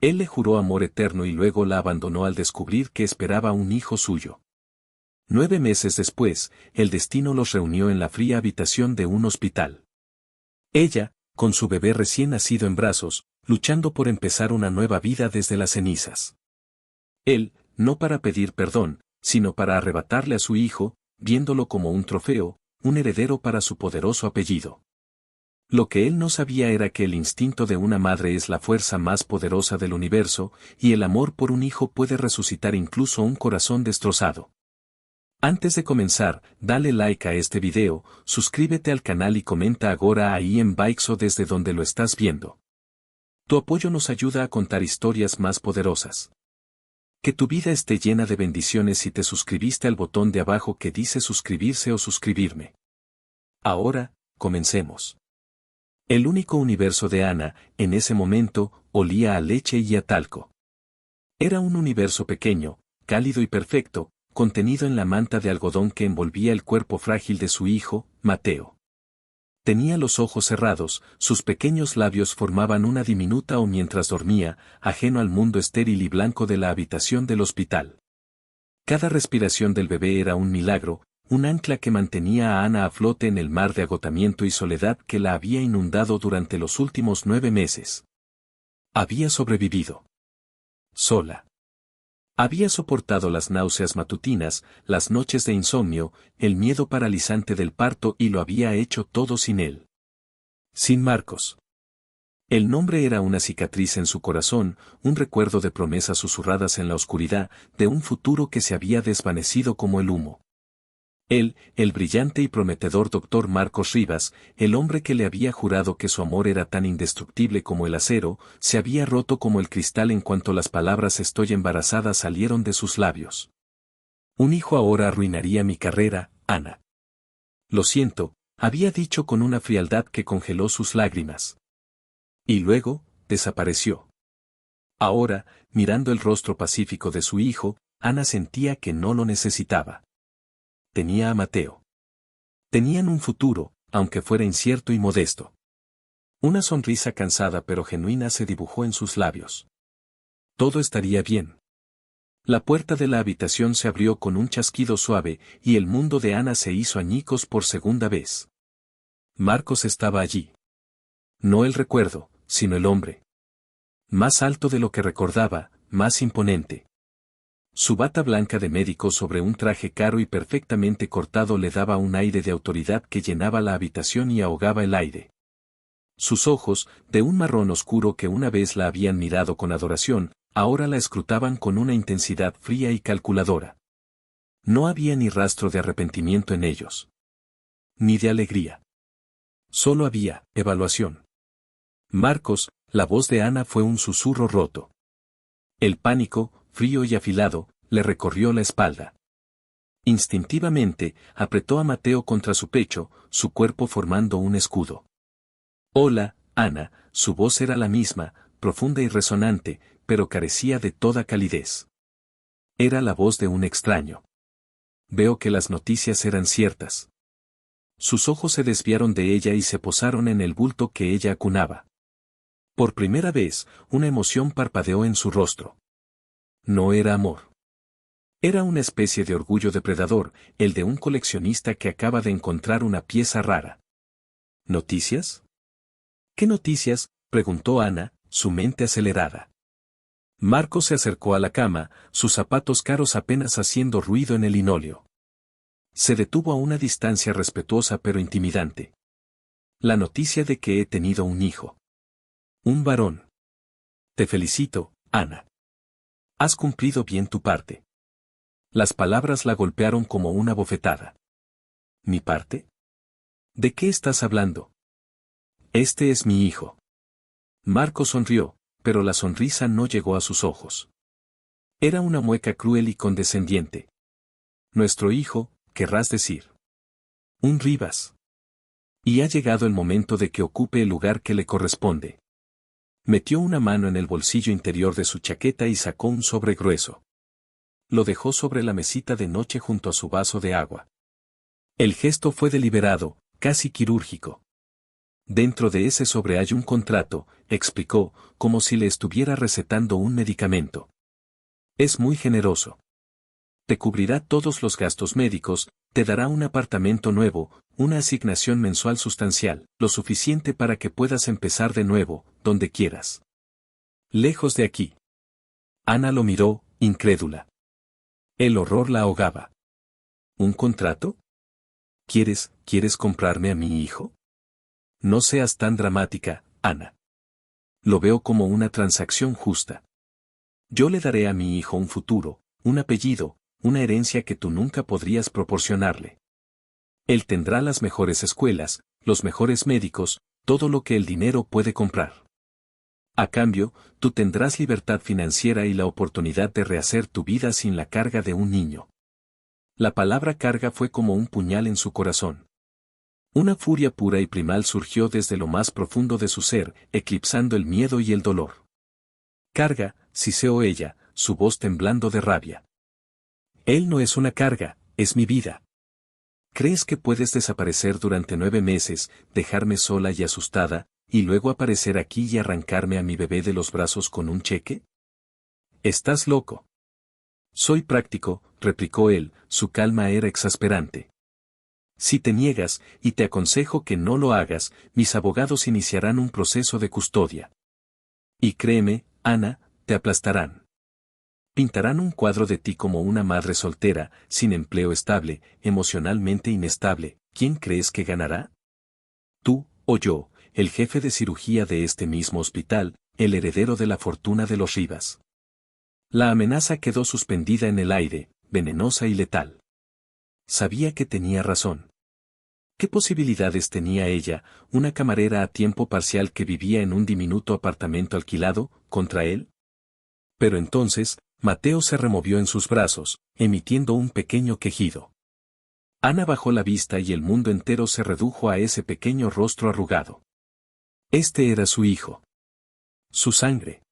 Él le juró amor eterno y luego la abandonó al descubrir que esperaba un hijo suyo. 9 meses después, el destino los reunió en la fría habitación de un hospital. Ella, con su bebé recién nacido en brazos, luchando por empezar una nueva vida desde las cenizas. Él, no para pedir perdón, sino para arrebatarle a su hijo, viéndolo como un trofeo, un heredero para su poderoso apellido. Lo que él no sabía era que el instinto de una madre es la fuerza más poderosa del universo, y el amor por un hijo puede resucitar incluso un corazón destrozado. Antes de comenzar, dale like a este video, suscríbete al canal y comenta ahora ahí en Baixo desde donde lo estás viendo. Tu apoyo nos ayuda a contar historias más poderosas. Que tu vida esté llena de bendiciones si te suscribiste al botón de abajo que dice suscribirse o suscribirme. Ahora, comencemos. El único universo de Ana, en ese momento, olía a leche y a talco. Era un universo pequeño, cálido y perfecto, contenido en la manta de algodón que envolvía el cuerpo frágil de su hijo, Mateo. Tenía los ojos cerrados, sus pequeños labios formaban una diminuta O mientras dormía, ajeno al mundo estéril y blanco de la habitación del hospital. Cada respiración del bebé era un milagro, un ancla que mantenía a Ana a flote en el mar de agotamiento y soledad que la había inundado durante los últimos 9 meses. Había sobrevivido. Sola. Había soportado las náuseas matutinas, las noches de insomnio, el miedo paralizante del parto y lo había hecho todo sin él. Sin Marcos. El nombre era una cicatriz en su corazón, un recuerdo de promesas susurradas en la oscuridad, de un futuro que se había desvanecido como el humo. Él, el brillante y prometedor doctor Marcos Rivas, el hombre que le había jurado que su amor era tan indestructible como el acero, se había roto como el cristal en cuanto las palabras "estoy embarazada" salieron de sus labios. Un hijo ahora arruinaría mi carrera, Ana. Lo siento, había dicho con una frialdad que congeló sus lágrimas. Y luego, desapareció. Ahora, mirando el rostro pacífico de su hijo, Ana sentía que no lo necesitaba. Tenía a Mateo. Tenían un futuro, aunque fuera incierto y modesto. Una sonrisa cansada pero genuina se dibujó en sus labios. Todo estaría bien. La puerta de la habitación se abrió con un chasquido suave, y el mundo de Ana se hizo añicos por segunda vez. Marcos estaba allí. No el recuerdo, sino el hombre. Más alto de lo que recordaba, más imponente. Su bata blanca de médico sobre un traje caro y perfectamente cortado le daba un aire de autoridad que llenaba la habitación y ahogaba el aire. Sus ojos, de un marrón oscuro que una vez la habían mirado con adoración, ahora la escrutaban con una intensidad fría y calculadora. No había ni rastro de arrepentimiento en ellos. Ni de alegría. Solo había evaluación. Marcos, la voz de Ana fue un susurro roto. El pánico, frío y afilado, le recorrió la espalda. Instintivamente, apretó a Mateo contra su pecho, su cuerpo formando un escudo. Hola, Ana, su voz era la misma, profunda y resonante, pero carecía de toda calidez. Era la voz de un extraño. Veo que las noticias eran ciertas. Sus ojos se desviaron de ella y se posaron en el bulto que ella acunaba. Por primera vez, una emoción parpadeó en su rostro. No era amor. Era una especie de orgullo depredador, el de un coleccionista que acaba de encontrar una pieza rara. ¿Noticias? ¿Qué noticias?, preguntó Ana, su mente acelerada. Marcos se acercó a la cama, sus zapatos caros apenas haciendo ruido en el linóleo. Se detuvo a una distancia respetuosa pero intimidante. La noticia de que he tenido un hijo. Un varón. Te felicito, Ana. Has cumplido bien tu parte. Las palabras la golpearon como una bofetada. ¿Mi parte? ¿De qué estás hablando? Este es mi hijo. Marco sonrió, pero la sonrisa no llegó a sus ojos. Era una mueca cruel y condescendiente. Nuestro hijo, querrás decir. Un Rivas. Y ha llegado el momento de que ocupe el lugar que le corresponde. Metió una mano en el bolsillo interior de su chaqueta y sacó un sobre grueso. Lo dejó sobre la mesita de noche junto a su vaso de agua. El gesto fue deliberado, casi quirúrgico. Dentro de ese sobre hay un contrato, explicó, como si le estuviera recetando un medicamento. Es muy generoso. Te cubrirá todos los gastos médicos, te dará un apartamento nuevo, una asignación mensual sustancial, lo suficiente para que puedas empezar de nuevo, donde quieras. Lejos de aquí. Ana lo miró, incrédula. El horror la ahogaba. ¿Un contrato? ¿Quieres comprarme a mi hijo? No seas tan dramática, Ana. Lo veo como una transacción justa. Yo le daré a mi hijo un futuro, un apellido, una herencia que tú nunca podrías proporcionarle. Él tendrá las mejores escuelas, los mejores médicos, todo lo que el dinero puede comprar. A cambio, tú tendrás libertad financiera y la oportunidad de rehacer tu vida sin la carga de un niño. La palabra carga fue como un puñal en su corazón. Una furia pura y primal surgió desde lo más profundo de su ser, eclipsando el miedo y el dolor. Carga, siseó ella, su voz temblando de rabia. Él no es una carga, es mi vida. ¿Crees que puedes desaparecer durante 9 meses, dejarme sola y asustada, y luego aparecer aquí y arrancarme a mi bebé de los brazos con un cheque? Estás loco. Soy práctico, replicó él, su calma era exasperante. Si te niegas, y te aconsejo que no lo hagas, mis abogados iniciarán un proceso de custodia. Y créeme, Ana, te aplastarán. Pintarán un cuadro de ti como una madre soltera, sin empleo estable, emocionalmente inestable. ¿Quién crees que ganará? Tú, o yo, el jefe de cirugía de este mismo hospital, el heredero de la fortuna de los Rivas. La amenaza quedó suspendida en el aire, venenosa y letal. Sabía que tenía razón. ¿Qué posibilidades tenía ella, una camarera a tiempo parcial que vivía en un diminuto apartamento alquilado, contra él? Pero entonces, Mateo se removió en sus brazos, emitiendo un pequeño quejido. Ana bajó la vista y el mundo entero se redujo a ese pequeño rostro arrugado. Este era su hijo. Su sangre.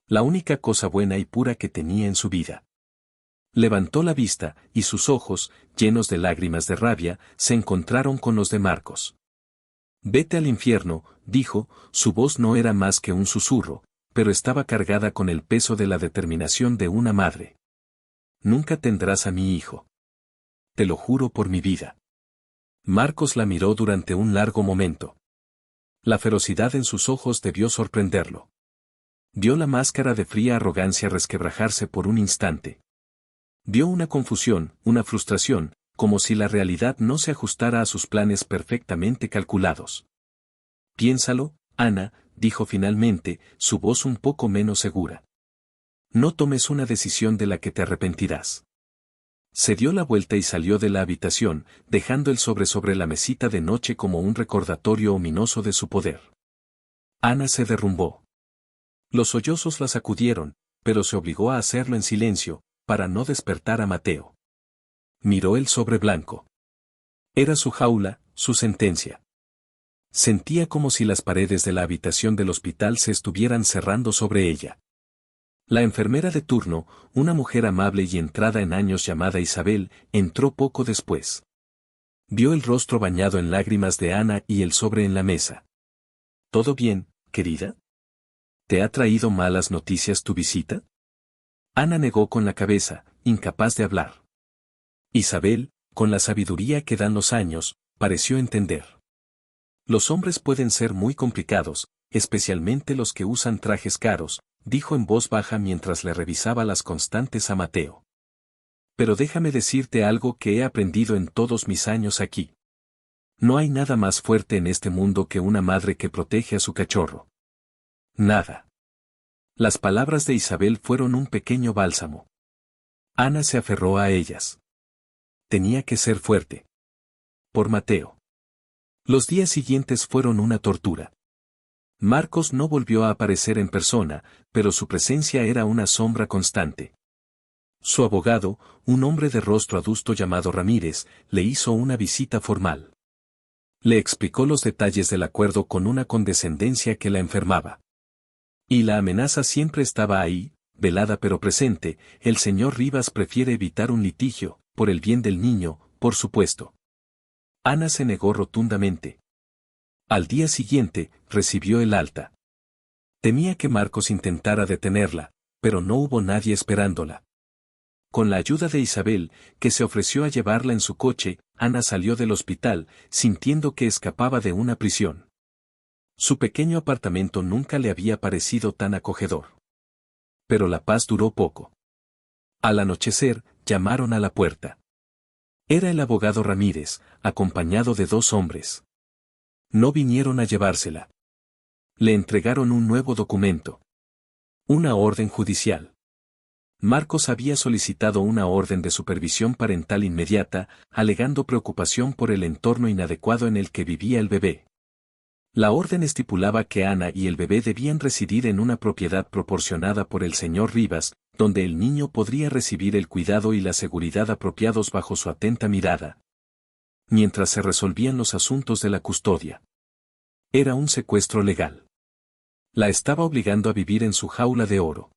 La única cosa buena y pura que tenía en su vida. Levantó la vista, y sus ojos, llenos de lágrimas de rabia, se encontraron con los de Marcos. Vete al infierno, dijo, su voz no era más que un susurro, pero estaba cargada con el peso de la determinación de una madre. Nunca tendrás a mi hijo. Te lo juro por mi vida. Marcos la miró durante un largo momento. La ferocidad en sus ojos debió sorprenderlo. Vio la máscara de fría arrogancia resquebrajarse por un instante. Vio una confusión, una frustración, como si la realidad no se ajustara a sus planes perfectamente calculados. Piénsalo, Ana, dijo finalmente, su voz un poco menos segura. No tomes una decisión de la que te arrepentirás. Se dio la vuelta y salió de la habitación, dejando el sobre la mesita de noche como un recordatorio ominoso de su poder. Ana se derrumbó. Los sollozos la sacudieron, pero se obligó a hacerlo en silencio, para no despertar a Mateo. Miró el sobre blanco. Era su jaula, su sentencia. Sentía como si las paredes de la habitación del hospital se estuvieran cerrando sobre ella. La enfermera de turno, una mujer amable y entrada en años llamada Isabel, entró poco después. Vio el rostro bañado en lágrimas de Ana y el sobre en la mesa. ¿Todo bien, querida? ¿Te ha traído malas noticias tu visita? Ana negó con la cabeza, incapaz de hablar. Isabel, con la sabiduría que dan los años, pareció entender. Los hombres pueden ser muy complicados, especialmente los que usan trajes caros, dijo en voz baja mientras le revisaba las constantes a Mateo. Pero déjame decirte algo que he aprendido en todos mis años aquí. No hay nada más fuerte en este mundo que una madre que protege a su cachorro. Nada. Las palabras de Isabel fueron un pequeño bálsamo. Ana se aferró a ellas. Tenía que ser fuerte. Por Mateo. Los días siguientes fueron una tortura. Marcos no volvió a aparecer en persona, pero su presencia era una sombra constante. Su abogado, un hombre de rostro adusto llamado Ramírez, le hizo una visita formal. Le explicó los detalles del acuerdo con una condescendencia que la enfermaba. Y la amenaza siempre estaba ahí, velada pero presente, el señor Rivas prefiere evitar un litigio, por el bien del niño, por supuesto. Ana se negó rotundamente. Al día siguiente, recibió el alta. Temía que Marcos intentara detenerla, pero no hubo nadie esperándola. Con la ayuda de Isabel, que se ofreció a llevarla en su coche, Ana salió del hospital, sintiendo que escapaba de una prisión. Su pequeño apartamento nunca le había parecido tan acogedor. Pero la paz duró poco. Al anochecer, llamaron a la puerta. Era el abogado Ramírez, acompañado de 2 hombres. No vinieron a llevársela. Le entregaron un nuevo documento. Una orden judicial. Marcos había solicitado una orden de supervisión parental inmediata, alegando preocupación por el entorno inadecuado en el que vivía el bebé. La orden estipulaba que Ana y el bebé debían residir en una propiedad proporcionada por el señor Rivas, donde el niño podría recibir el cuidado y la seguridad apropiados bajo su atenta mirada, mientras se resolvían los asuntos de la custodia. Era un secuestro legal. La estaba obligando a vivir en su jaula de oro.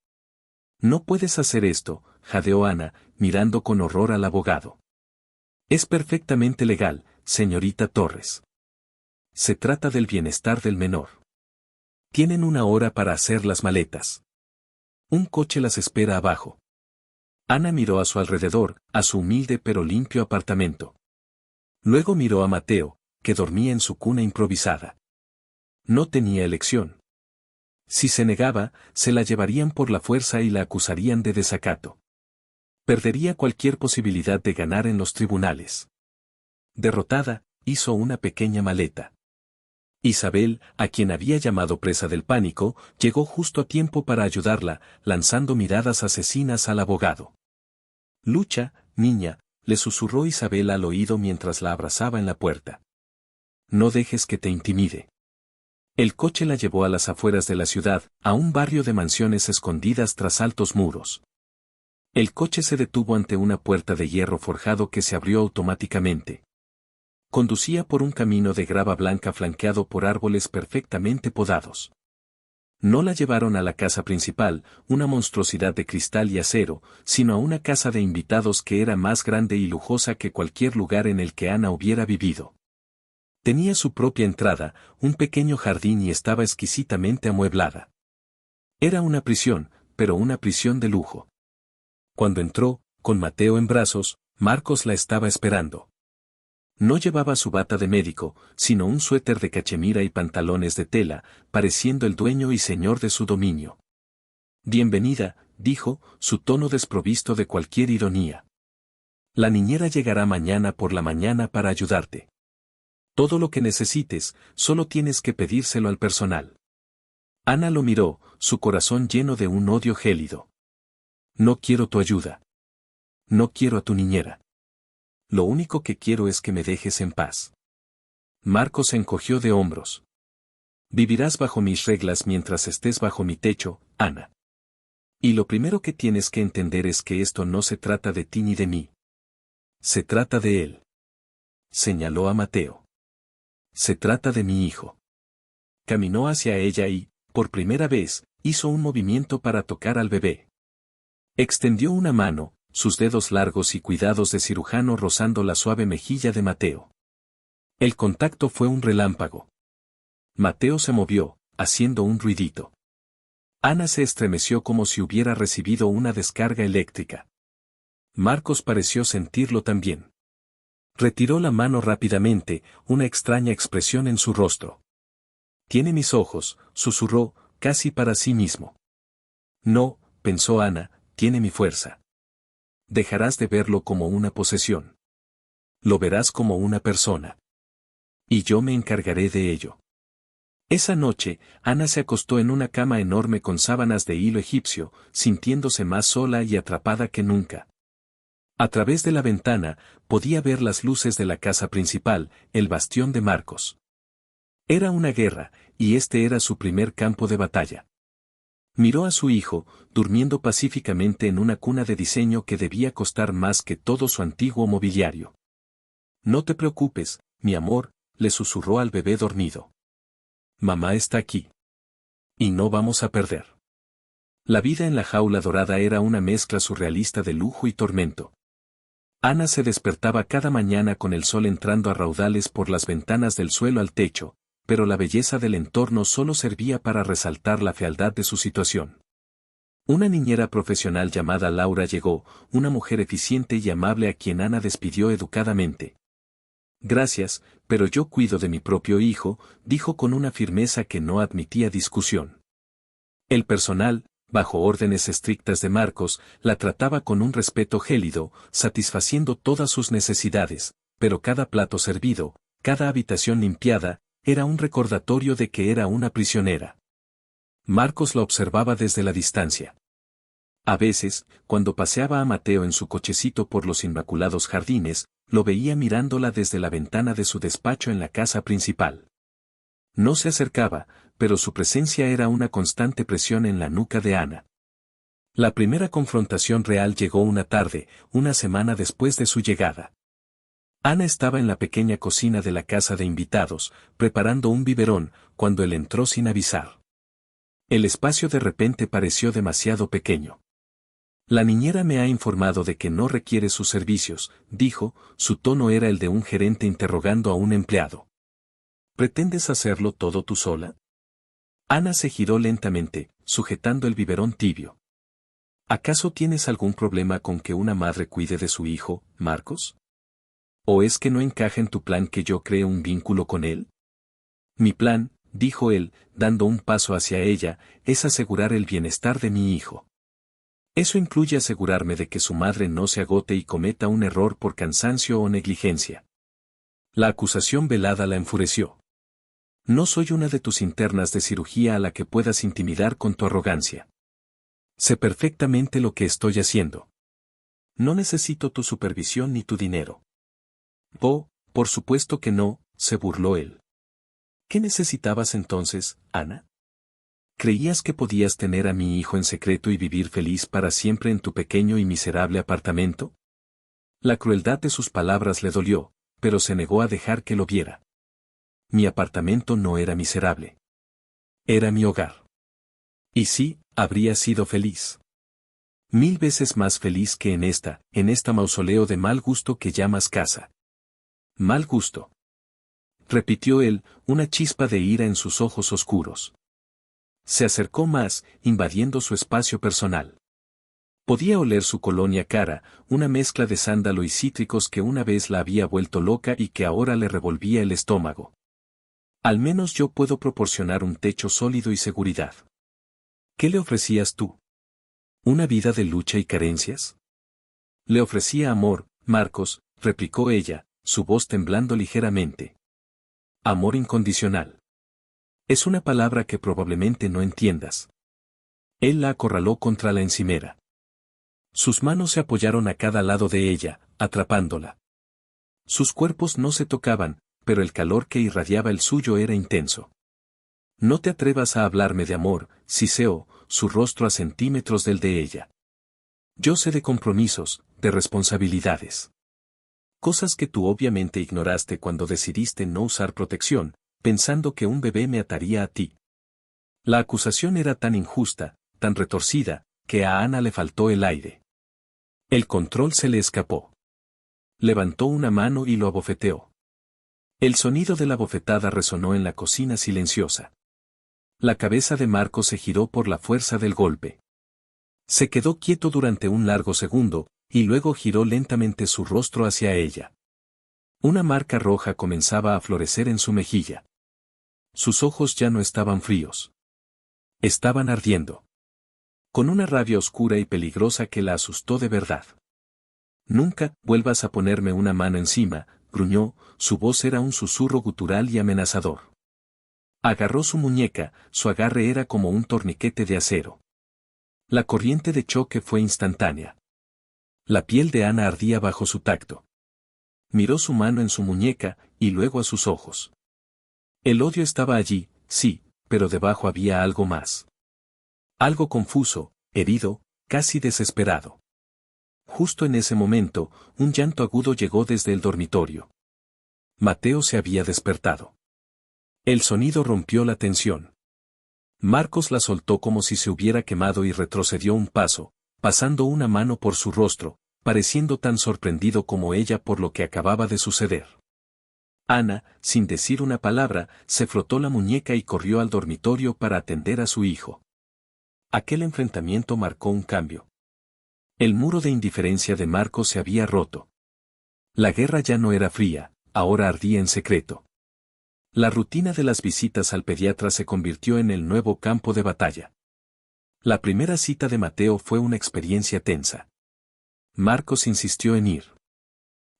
No puedes hacer esto, jadeó Ana, mirando con horror al abogado. Es perfectamente legal, señorita Torres. Se trata del bienestar del menor. Tienen 1 hora para hacer las maletas. Un coche las espera abajo. Ana miró a su alrededor, a su humilde pero limpio apartamento. Luego miró a Mateo, que dormía en su cuna improvisada. No tenía elección. Si se negaba, se la llevarían por la fuerza y la acusarían de desacato. Perdería cualquier posibilidad de ganar en los tribunales. Derrotada, hizo una pequeña maleta. Isabel, a quien había llamado presa del pánico, llegó justo a tiempo para ayudarla, lanzando miradas asesinas al abogado. Lucha, niña, le susurró Isabel al oído mientras la abrazaba en la puerta. No dejes que te intimide. El coche la llevó a las afueras de la ciudad, a un barrio de mansiones escondidas tras altos muros. El coche se detuvo ante una puerta de hierro forjado que se abrió automáticamente. Conducía por un camino de grava blanca flanqueado por árboles perfectamente podados. No la llevaron a la casa principal, una monstruosidad de cristal y acero, sino a una casa de invitados que era más grande y lujosa que cualquier lugar en el que Ana hubiera vivido. Tenía su propia entrada, un pequeño jardín y estaba exquisitamente amueblada. Era una prisión, pero una prisión de lujo. Cuando entró, con Mateo en brazos, Marcos la estaba esperando. No llevaba su bata de médico, sino un suéter de cachemira y pantalones de tela, pareciendo el dueño y señor de su dominio. Bienvenida, dijo, su tono desprovisto de cualquier ironía. La niñera llegará mañana por la mañana para ayudarte. Todo lo que necesites, solo tienes que pedírselo al personal. Ana lo miró, su corazón lleno de un odio gélido. No quiero tu ayuda. No quiero a tu niñera. Lo único que quiero es que me dejes en paz. Marcos se encogió de hombros. Vivirás bajo mis reglas mientras estés bajo mi techo, Ana. Y lo primero que tienes que entender es que esto no se trata de ti ni de mí. Se trata de él. Señaló a Mateo. Se trata de mi hijo. Caminó hacia ella y, por primera vez, hizo un movimiento para tocar al bebé. Extendió una mano, sus dedos largos y cuidados de cirujano rozando la suave mejilla de Mateo. El contacto fue un relámpago. Mateo se movió, haciendo un ruidito. Ana se estremeció como si hubiera recibido una descarga eléctrica. Marcos pareció sentirlo también. Retiró la mano rápidamente, una extraña expresión en su rostro. Tiene mis ojos, susurró, casi para sí mismo. No, pensó Ana, tiene mi fuerza. Dejarás de verlo como una posesión. Lo verás como una persona. Y yo me encargaré de ello. Esa noche, Ana se acostó en una cama enorme con sábanas de hilo egipcio, sintiéndose más sola y atrapada que nunca. A través de la ventana, podía ver las luces de la casa principal, el bastión de Marcos. Era una guerra, y este era su primer campo de batalla. Miró a su hijo, durmiendo pacíficamente en una cuna de diseño que debía costar más que todo su antiguo mobiliario. No te preocupes, mi amor, le susurró al bebé dormido. Mamá está aquí. Y no vamos a perder. La vida en la jaula dorada era una mezcla surrealista de lujo y tormento. Ana se despertaba cada mañana con el sol entrando a raudales por las ventanas del suelo al techo, pero la belleza del entorno solo servía para resaltar la fealdad de su situación. Una niñera profesional llamada Laura llegó, una mujer eficiente y amable a quien Ana despidió educadamente. Gracias, pero yo cuido de mi propio hijo, dijo con una firmeza que no admitía discusión. El personal, bajo órdenes estrictas de Marcos, la trataba con un respeto gélido, satisfaciendo todas sus necesidades, pero cada plato servido, cada habitación limpiada, era un recordatorio de que era una prisionera. Marcos la observaba desde la distancia. A veces, cuando paseaba a Mateo en su cochecito por los inmaculados jardines, lo veía mirándola desde la ventana de su despacho en la casa principal. No se acercaba, pero su presencia era una constante presión en la nuca de Ana. La primera confrontación real llegó una tarde, una semana después de su llegada. Ana estaba en la pequeña cocina de la casa de invitados, preparando un biberón, cuando él entró sin avisar. El espacio de repente pareció demasiado pequeño. La niñera me ha informado de que no requiere sus servicios, dijo, su tono era el de un gerente interrogando a un empleado. ¿Pretendes hacerlo todo tú sola? Ana se giró lentamente, sujetando el biberón tibio. ¿Acaso tienes algún problema con que una madre cuide de su hijo, Marcos? ¿O es que no encaja en tu plan que yo cree un vínculo con él? Mi plan, dijo él, dando un paso hacia ella, es asegurar el bienestar de mi hijo. Eso incluye asegurarme de que su madre no se agote y cometa un error por cansancio o negligencia. La acusación velada la enfureció. No soy una de tus internas de cirugía a la que puedas intimidar con tu arrogancia. Sé perfectamente lo que estoy haciendo. No necesito tu supervisión ni tu dinero. Oh, por supuesto que no, se burló él. ¿Qué necesitabas entonces, Ana? ¿Creías que podías tener a mi hijo en secreto y vivir feliz para siempre en tu pequeño y miserable apartamento? La crueldad de sus palabras le dolió, pero se negó a dejar que lo viera. Mi apartamento no era miserable. Era mi hogar. Y sí, habría sido feliz. 1000 veces más feliz que en esta mausoleo de mal gusto que llamas casa. Mal gusto. Repitió él, una chispa de ira en sus ojos oscuros. Se acercó más, invadiendo su espacio personal. Podía oler su colonia cara, una mezcla de sándalo y cítricos que una vez la había vuelto loca y que ahora le revolvía el estómago. Al menos yo puedo proporcionar un techo sólido y seguridad. ¿Qué le ofrecías tú? ¿Una vida de lucha y carencias? Le ofrecía amor, Marcos, replicó ella, su voz temblando ligeramente. Amor incondicional. Es una palabra que probablemente no entiendas. Él la acorraló contra la encimera. Sus manos se apoyaron a cada lado de ella, atrapándola. Sus cuerpos no se tocaban, pero el calor que irradiaba el suyo era intenso. No te atrevas a hablarme de amor, siseó, su rostro a centímetros del de ella. Yo sé de compromisos, de responsabilidades. Cosas que tú obviamente ignoraste cuando decidiste no usar protección, pensando que un bebé me ataría a ti. La acusación era tan injusta, tan retorcida, que a Ana le faltó el aire. El control se le escapó. Levantó una mano y lo abofeteó. El sonido de la bofetada resonó en la cocina silenciosa. La cabeza de Marcos se giró por la fuerza del golpe. Se quedó quieto durante un largo segundo, y luego giró lentamente su rostro hacia ella. Una marca roja comenzaba a florecer en su mejilla. Sus ojos ya no estaban fríos. Estaban ardiendo. Con una rabia oscura y peligrosa que la asustó de verdad. Nunca vuelvas a ponerme una mano encima, gruñó, su voz era un susurro gutural y amenazador. Agarró su muñeca, su agarre era como un torniquete de acero. La corriente de choque fue instantánea. La piel de Ana ardía bajo su tacto. Miró su mano en su muñeca, y luego a sus ojos. El odio estaba allí, sí, pero debajo había algo más. Algo confuso, herido, casi desesperado. Justo en ese momento, un llanto agudo llegó desde el dormitorio. Mateo se había despertado. El sonido rompió la tensión. Marcos la soltó como si se hubiera quemado y retrocedió un paso, pasando una mano por su rostro, pareciendo tan sorprendido como ella por lo que acababa de suceder. Ana, sin decir una palabra, se frotó la muñeca y corrió al dormitorio para atender a su hijo. Aquel enfrentamiento marcó un cambio. El muro de indiferencia de Marcos se había roto. La guerra ya no era fría, ahora ardía en secreto. La rutina de las visitas al pediatra se convirtió en el nuevo campo de batalla. La primera cita de Mateo fue una experiencia tensa. Marcos insistió en ir.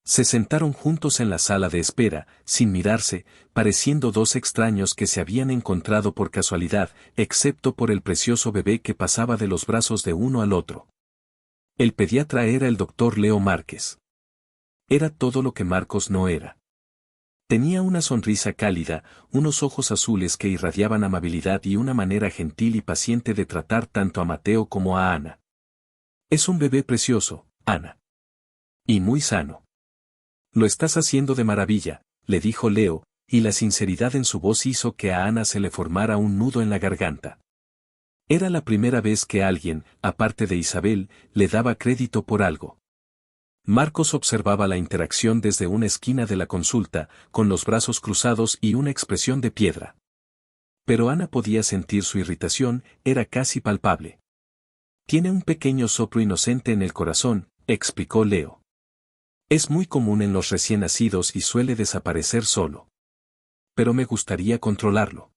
Se sentaron juntos en la sala de espera, sin mirarse, pareciendo dos extraños que se habían encontrado por casualidad, excepto por el precioso bebé que pasaba de los brazos de uno al otro. El pediatra era el doctor Leo Márquez. Era todo lo que Marcos no era. Tenía una sonrisa cálida, unos ojos azules que irradiaban amabilidad y una manera gentil y paciente de tratar tanto a Mateo como a Ana. Es un bebé precioso, Ana. Y muy sano. Lo estás haciendo de maravilla, le dijo Leo, y la sinceridad en su voz hizo que a Ana se le formara un nudo en la garganta. Era la primera vez que alguien, aparte de Isabel, le daba crédito por algo. Marcos observaba la interacción desde una esquina de la consulta, con los brazos cruzados y una expresión de piedra. Pero Ana podía sentir su irritación, era casi palpable. Tiene un pequeño soplo inocente en el corazón, explicó Leo. Es muy común en los recién nacidos y suele desaparecer solo. Pero me gustaría controlarlo.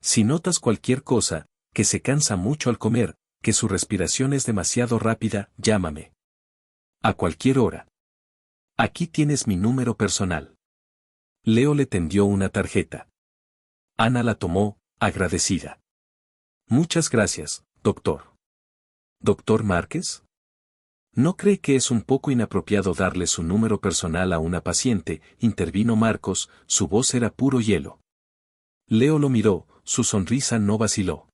Si notas cualquier cosa, que se cansa mucho al comer, que su respiración es demasiado rápida, llámame. A cualquier hora. Aquí tienes mi número personal. Leo le tendió una tarjeta. Ana la tomó, agradecida. Muchas gracias, doctor. ¿Doctor Márquez? ¿No cree que es un poco inapropiado darle su número personal a una paciente?, intervino Marcos, su voz era puro hielo. Leo lo miró, su sonrisa no vaciló.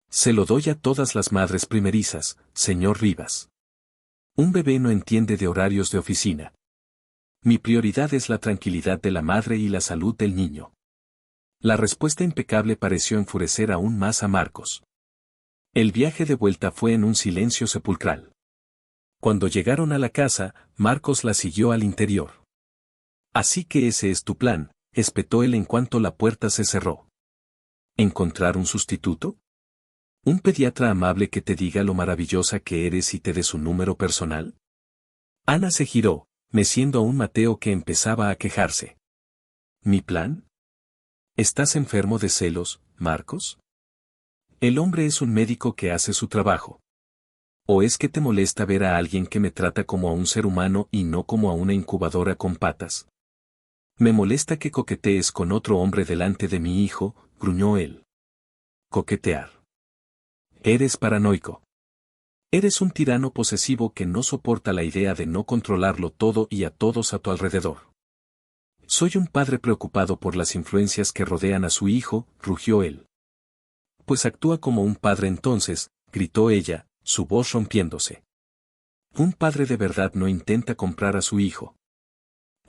Se lo doy a todas las madres primerizas, señor Rivas. Un bebé no entiende de horarios de oficina. Mi prioridad es la tranquilidad de la madre y la salud del niño. La respuesta impecable pareció enfurecer aún más a Marcos. El viaje de vuelta fue en un silencio sepulcral. Cuando llegaron a la casa, Marcos la siguió al interior. Así que ese es tu plan, espetó él en cuanto la puerta se cerró. ¿Encontrar un sustituto? ¿Un pediatra amable que te diga lo maravillosa que eres y te dé su número personal? Ana se giró, meciendo a un Mateo que empezaba a quejarse. ¿Mi plan? ¿Estás enfermo de celos, Marcos? El hombre es un médico que hace su trabajo. ¿O es que te molesta ver a alguien que me trata como a un ser humano y no como a una incubadora con patas? Me molesta que coquetees con otro hombre delante de mi hijo, gruñó él. Coquetear. Eres paranoico. Eres un tirano posesivo que no soporta la idea de no controlarlo todo y a todos a tu alrededor. Soy un padre preocupado por las influencias que rodean a su hijo, rugió él. Pues actúa como un padre entonces, gritó ella, su voz rompiéndose. Un padre de verdad no intenta comprar a su hijo.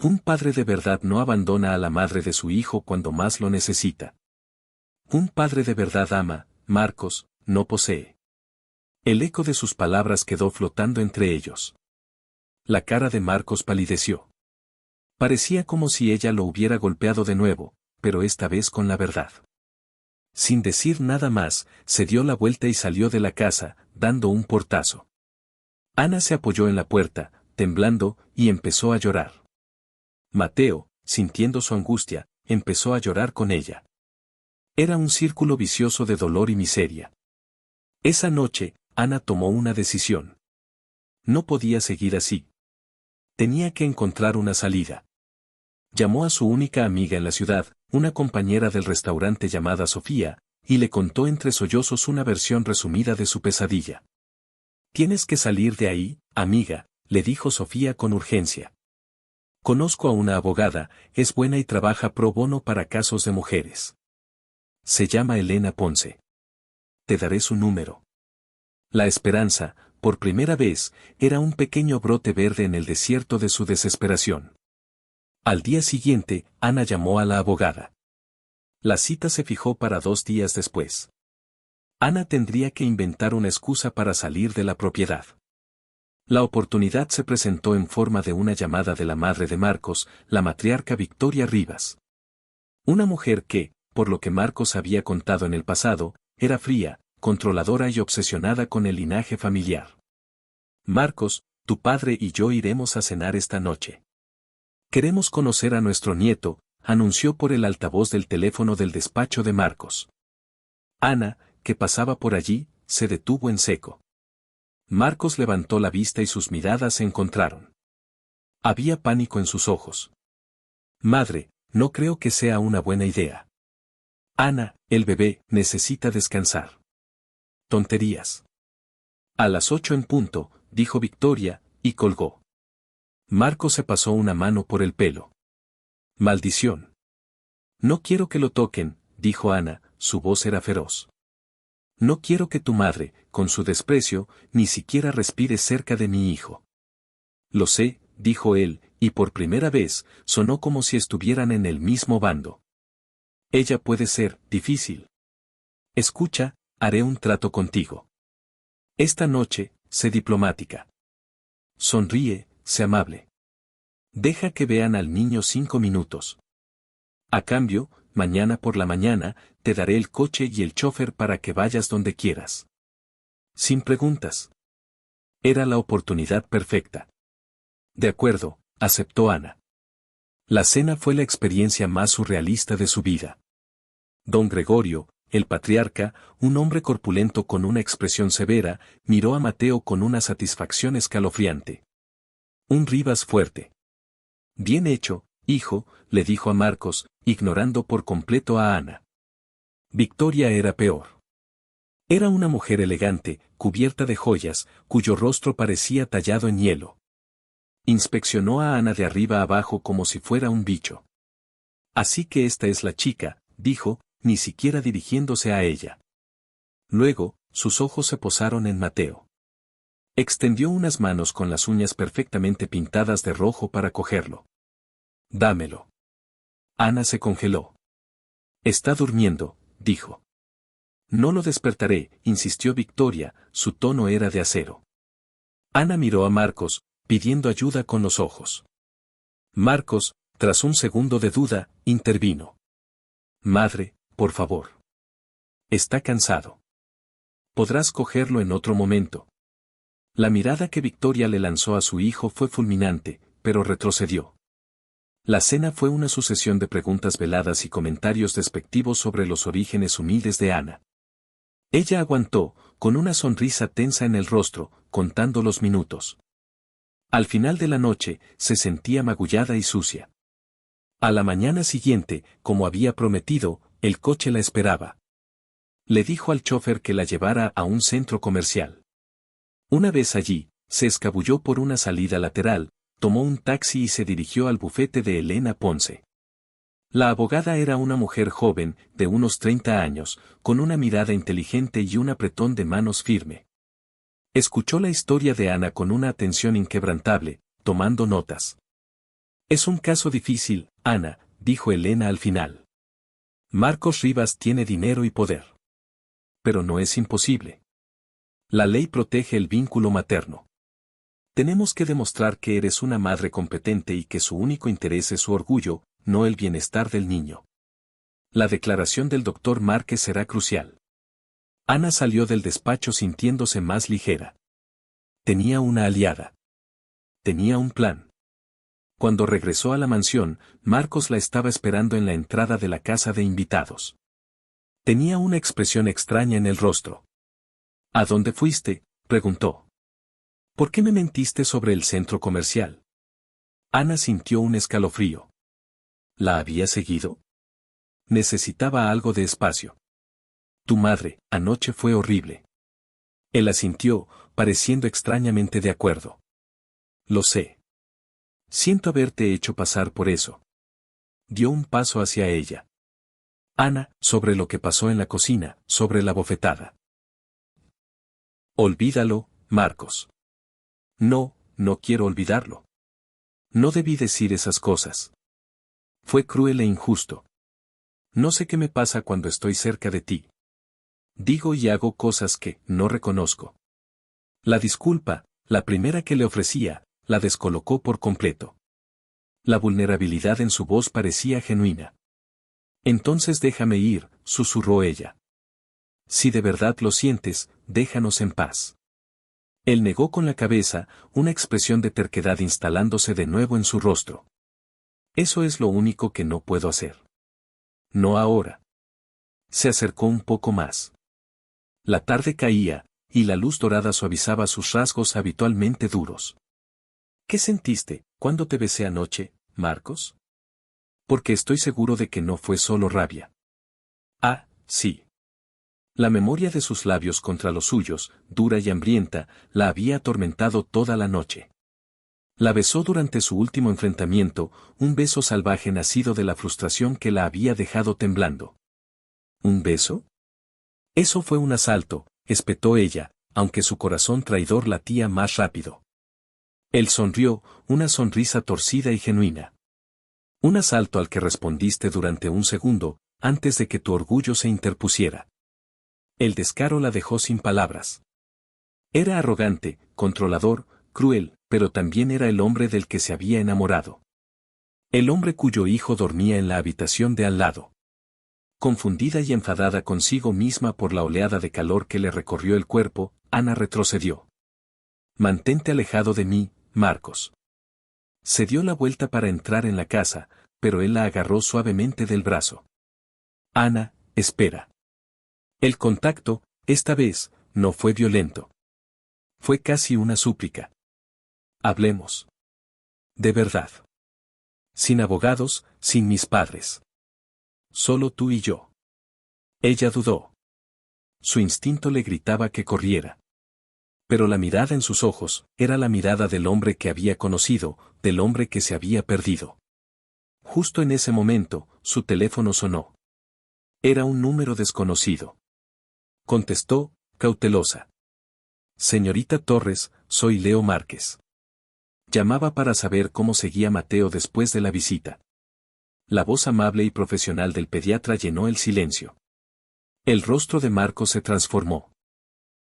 Un padre de verdad no abandona a la madre de su hijo cuando más lo necesita. Un padre de verdad ama, Marcos, no posee. El eco de sus palabras quedó flotando entre ellos. La cara de Marcos palideció. Parecía como si ella lo hubiera golpeado de nuevo, pero esta vez con la verdad. Sin decir nada más, se dio la vuelta y salió de la casa, dando un portazo. Ana se apoyó en la puerta, temblando, y empezó a llorar. Mateo, sintiendo su angustia, empezó a llorar con ella. Era un círculo vicioso de dolor y miseria. Esa noche, Ana tomó una decisión. No podía seguir así. Tenía que encontrar una salida. Llamó a su única amiga en la ciudad, una compañera del restaurante llamada Sofía, y le contó entre sollozos una versión resumida de su pesadilla. Tienes que salir de ahí, amiga, le dijo Sofía con urgencia. Conozco a una abogada, es buena y trabaja pro bono para casos de mujeres. Se llama Elena Ponce. Te daré su número. La esperanza, por primera vez, era un pequeño brote verde en el desierto de su desesperación. Al día siguiente, Ana llamó a la abogada. La cita se fijó para 2 días después. Ana tendría que inventar una excusa para salir de la propiedad. La oportunidad se presentó en forma de una llamada de la madre de Marcos, la matriarca Victoria Rivas. Una mujer que, por lo que Marcos había contado en el pasado, era fría, controladora y obsesionada con el linaje familiar. Marcos, tu padre y yo iremos a cenar esta noche. Queremos conocer a nuestro nieto, anunció por el altavoz del teléfono del despacho de Marcos. Ana, que pasaba por allí, se detuvo en seco. Marcos levantó la vista y sus miradas se encontraron. Había pánico en sus ojos. Madre, no creo que sea una buena idea. Ana, el bebé, necesita descansar. Tonterías. A las 8 en punto, dijo Victoria, y colgó. Marcos se pasó una mano por el pelo. Maldición. No quiero que lo toquen, dijo Ana, su voz era feroz. No quiero que tu madre, con su desprecio, ni siquiera respire cerca de mi hijo. Lo sé, dijo él, y por primera vez, sonó como si estuvieran en el mismo bando. Ella puede ser difícil. Escucha, haré un trato contigo. Esta noche, sé diplomática. Sonríe, sé amable. Deja que vean al niño 5 minutos. A cambio, mañana por la mañana, te daré el coche y el chofer para que vayas donde quieras. Sin preguntas. Era la oportunidad perfecta. De acuerdo, aceptó Ana. La cena fue la experiencia más surrealista de su vida. Don Gregorio, el patriarca, un hombre corpulento con una expresión severa, miró a Mateo con una satisfacción escalofriante. Un Rivas fuerte. Bien hecho, hijo, le dijo a Marcos, ignorando por completo a Ana. Victoria era peor. Era una mujer elegante, cubierta de joyas, cuyo rostro parecía tallado en hielo. Inspeccionó a Ana de arriba abajo como si fuera un bicho. Así que esta es la chica, dijo, ni siquiera dirigiéndose a ella. Luego, sus ojos se posaron en Mateo. Extendió unas manos con las uñas perfectamente pintadas de rojo para cogerlo. Dámelo. Ana se congeló. Está durmiendo, dijo. No lo despertaré, insistió Victoria, su tono era de acero. Ana miró a Marcos, pidiendo ayuda con los ojos. Marcos, tras un segundo de duda, intervino. Madre, por favor. Está cansado. Podrás cogerlo en otro momento. La mirada que Victoria le lanzó a su hijo fue fulminante, pero retrocedió. La cena fue una sucesión de preguntas veladas y comentarios despectivos sobre los orígenes humildes de Ana. Ella aguantó, con una sonrisa tensa en el rostro, contando los minutos. Al final de la noche, se sentía magullada y sucia. A la mañana siguiente, como había prometido, el coche la esperaba. Le dijo al chofer que la llevara a un centro comercial. Una vez allí, se escabulló por una salida lateral, tomó un taxi y se dirigió al bufete de Elena Ponce. La abogada era una mujer joven, de unos 30 años, con una mirada inteligente y un apretón de manos firme. Escuchó la historia de Ana con una atención inquebrantable, tomando notas. Es un caso difícil, Ana, dijo Elena al final. Marcos Rivas tiene dinero y poder. Pero no es imposible. La ley protege el vínculo materno. Tenemos que demostrar que eres una madre competente y que su único interés es su orgullo, no el bienestar del niño. La declaración del doctor Márquez será crucial. Ana salió del despacho sintiéndose más ligera. Tenía una aliada. Tenía un plan. Cuando regresó a la mansión, Marcos la estaba esperando en la entrada de la casa de invitados. Tenía una expresión extraña en el rostro. ¿A dónde fuiste?, preguntó. ¿Por qué me mentiste sobre el centro comercial? Ana sintió un escalofrío. ¿La había seguido? Necesitaba algo de espacio. Tu madre, anoche fue horrible. Él asintió, pareciendo extrañamente de acuerdo. Lo sé. Siento haberte hecho pasar por eso. Dio un paso hacia ella. Ana, sobre lo que pasó en la cocina, sobre la bofetada. Olvídalo, Marcos. No, no quiero olvidarlo. No debí decir esas cosas. Fue cruel e injusto. No sé qué me pasa cuando estoy cerca de ti. Digo y hago cosas que no reconozco. La disculpa, La primera que le ofrecía, la descolocó por completo. La vulnerabilidad en su voz parecía genuina. Entonces déjame ir, susurró ella. Si de verdad lo sientes, déjanos en paz. Él negó con la cabeza, una expresión de terquedad instalándose de nuevo en su rostro. Eso es lo único que no puedo hacer. No ahora. Se acercó un poco más. La tarde caía, y la luz dorada suavizaba sus rasgos habitualmente duros. ¿Qué sentiste cuando te besé anoche, Marcos? Porque estoy seguro de que no fue solo rabia. Ah, sí. La memoria de sus labios contra los suyos, dura y hambrienta, la había atormentado toda la noche. La besó durante su último enfrentamiento, un beso salvaje nacido de la frustración que la había dejado temblando. ¿Un beso? Eso fue un asalto, espetó ella, aunque su corazón traidor latía más rápido. Él sonrió, una sonrisa torcida y genuina. Un asalto al que respondiste durante un segundo, antes de que tu orgullo se interpusiera. El descaro la dejó sin palabras. Era arrogante, controlador, cruel, pero también era el hombre del que se había enamorado. El hombre cuyo hijo dormía en la habitación de al lado. Confundida y enfadada consigo misma por la oleada de calor que le recorrió el cuerpo, Ana retrocedió. Mantente alejado de mí, Marcos. Se dio la vuelta para entrar en la casa, pero él la agarró suavemente del brazo. Ana, espera. El contacto, esta vez, no fue violento. Fue casi una súplica. Hablemos. De verdad. Sin abogados, sin mis padres. Solo tú y yo. Ella dudó. Su instinto le gritaba que corriera. Pero la mirada en sus ojos, era la mirada del hombre que había conocido, del hombre que se había perdido. Justo en ese momento, su teléfono sonó. Era un número desconocido. Contestó, cautelosa. Señorita Torres, soy Leo Márquez. Llamaba para saber cómo seguía Mateo después de la visita. La voz amable y profesional del pediatra llenó el silencio. El rostro de Marcos se transformó.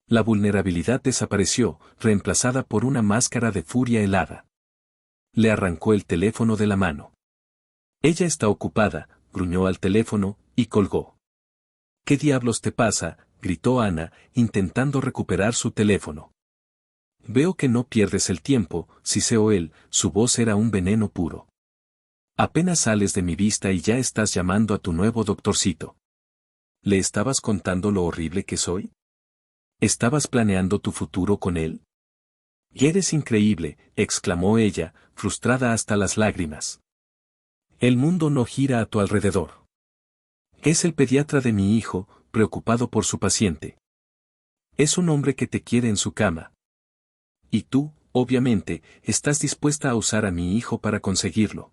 La vulnerabilidad desapareció, reemplazada por una máscara de furia helada. Le arrancó el teléfono de la mano. Ella está ocupada, gruñó al teléfono, y colgó. ¿Qué diablos te pasa?, gritó Ana, intentando recuperar su teléfono. Veo que no pierdes el tiempo, siseó él, su voz era un veneno puro. Apenas sales de mi vista y ya estás llamando a tu nuevo doctorcito. ¿Le estabas contando lo horrible que soy? ¿Estabas planeando tu futuro con él? Y eres increíble, exclamó ella, frustrada hasta las lágrimas. El mundo no gira a tu alrededor. Es el pediatra de mi hijo, preocupado por su paciente. Es un hombre que te quiere en su cama. Y tú, obviamente, estás dispuesta a usar a mi hijo para conseguirlo.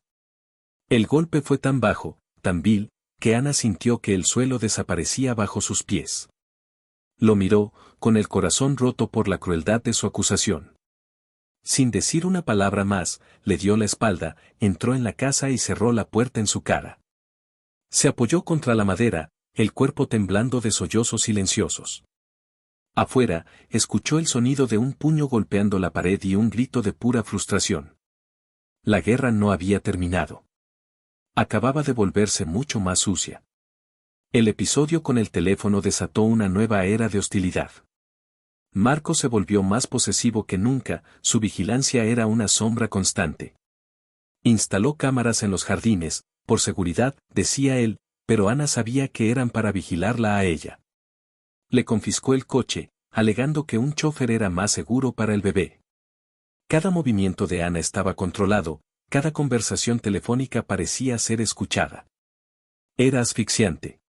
El golpe fue tan bajo, tan vil, que Ana sintió que el suelo desaparecía bajo sus pies. Lo miró, con el corazón roto por la crueldad de su acusación. Sin decir una palabra más, le dio la espalda, entró en la casa y cerró la puerta en su cara. Se apoyó contra la madera, el cuerpo temblando de sollozos silenciosos. Afuera, escuchó el sonido de un puño golpeando la pared y un grito de pura frustración. La guerra no había terminado. Acababa de volverse mucho más sucia. El episodio con el teléfono desató una nueva era de hostilidad. Marco se volvió más posesivo que nunca, su vigilancia era una sombra constante. Instaló cámaras en los jardines, por seguridad, decía él, pero Ana sabía que eran para vigilarla a ella. Le confiscó el coche, alegando que un chofer era más seguro para el bebé. Cada movimiento de Ana estaba controlado, cada conversación telefónica parecía ser escuchada. Era asfixiante.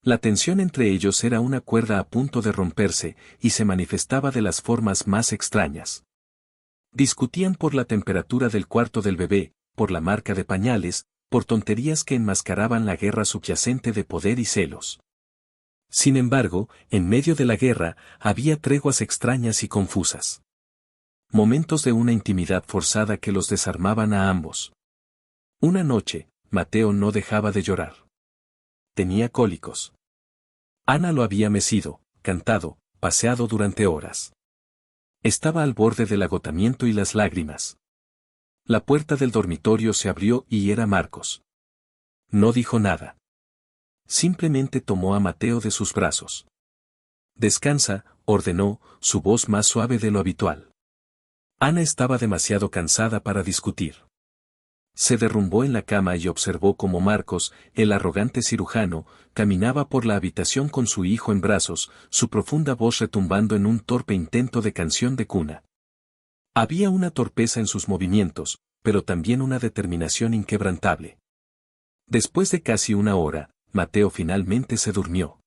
La tensión entre ellos era una cuerda a punto de romperse, y se manifestaba de las formas más extrañas. Discutían por la temperatura del cuarto del bebé, por la marca de pañales, por tonterías que enmascaraban la guerra subyacente de poder y celos. Sin embargo, en medio de la guerra, había treguas extrañas y confusas. Momentos de una intimidad forzada que los desarmaban a ambos. Una noche, Mateo no dejaba de llorar. Tenía cólicos. Ana lo había mecido, cantado, paseado durante horas. Estaba al borde del agotamiento y las lágrimas. La puerta del dormitorio se abrió y era Marcos. No dijo nada. Simplemente tomó a Mateo de sus brazos. Descansa, ordenó, su voz más suave de lo habitual. Ana estaba demasiado cansada para discutir. Se derrumbó en la cama y observó cómo Marcos, el arrogante cirujano, caminaba por la habitación con su hijo en brazos, su profunda voz retumbando en un torpe intento de canción de cuna. Había una torpeza en sus movimientos, pero también una determinación inquebrantable. Después de casi una hora, Mateo finalmente se durmió.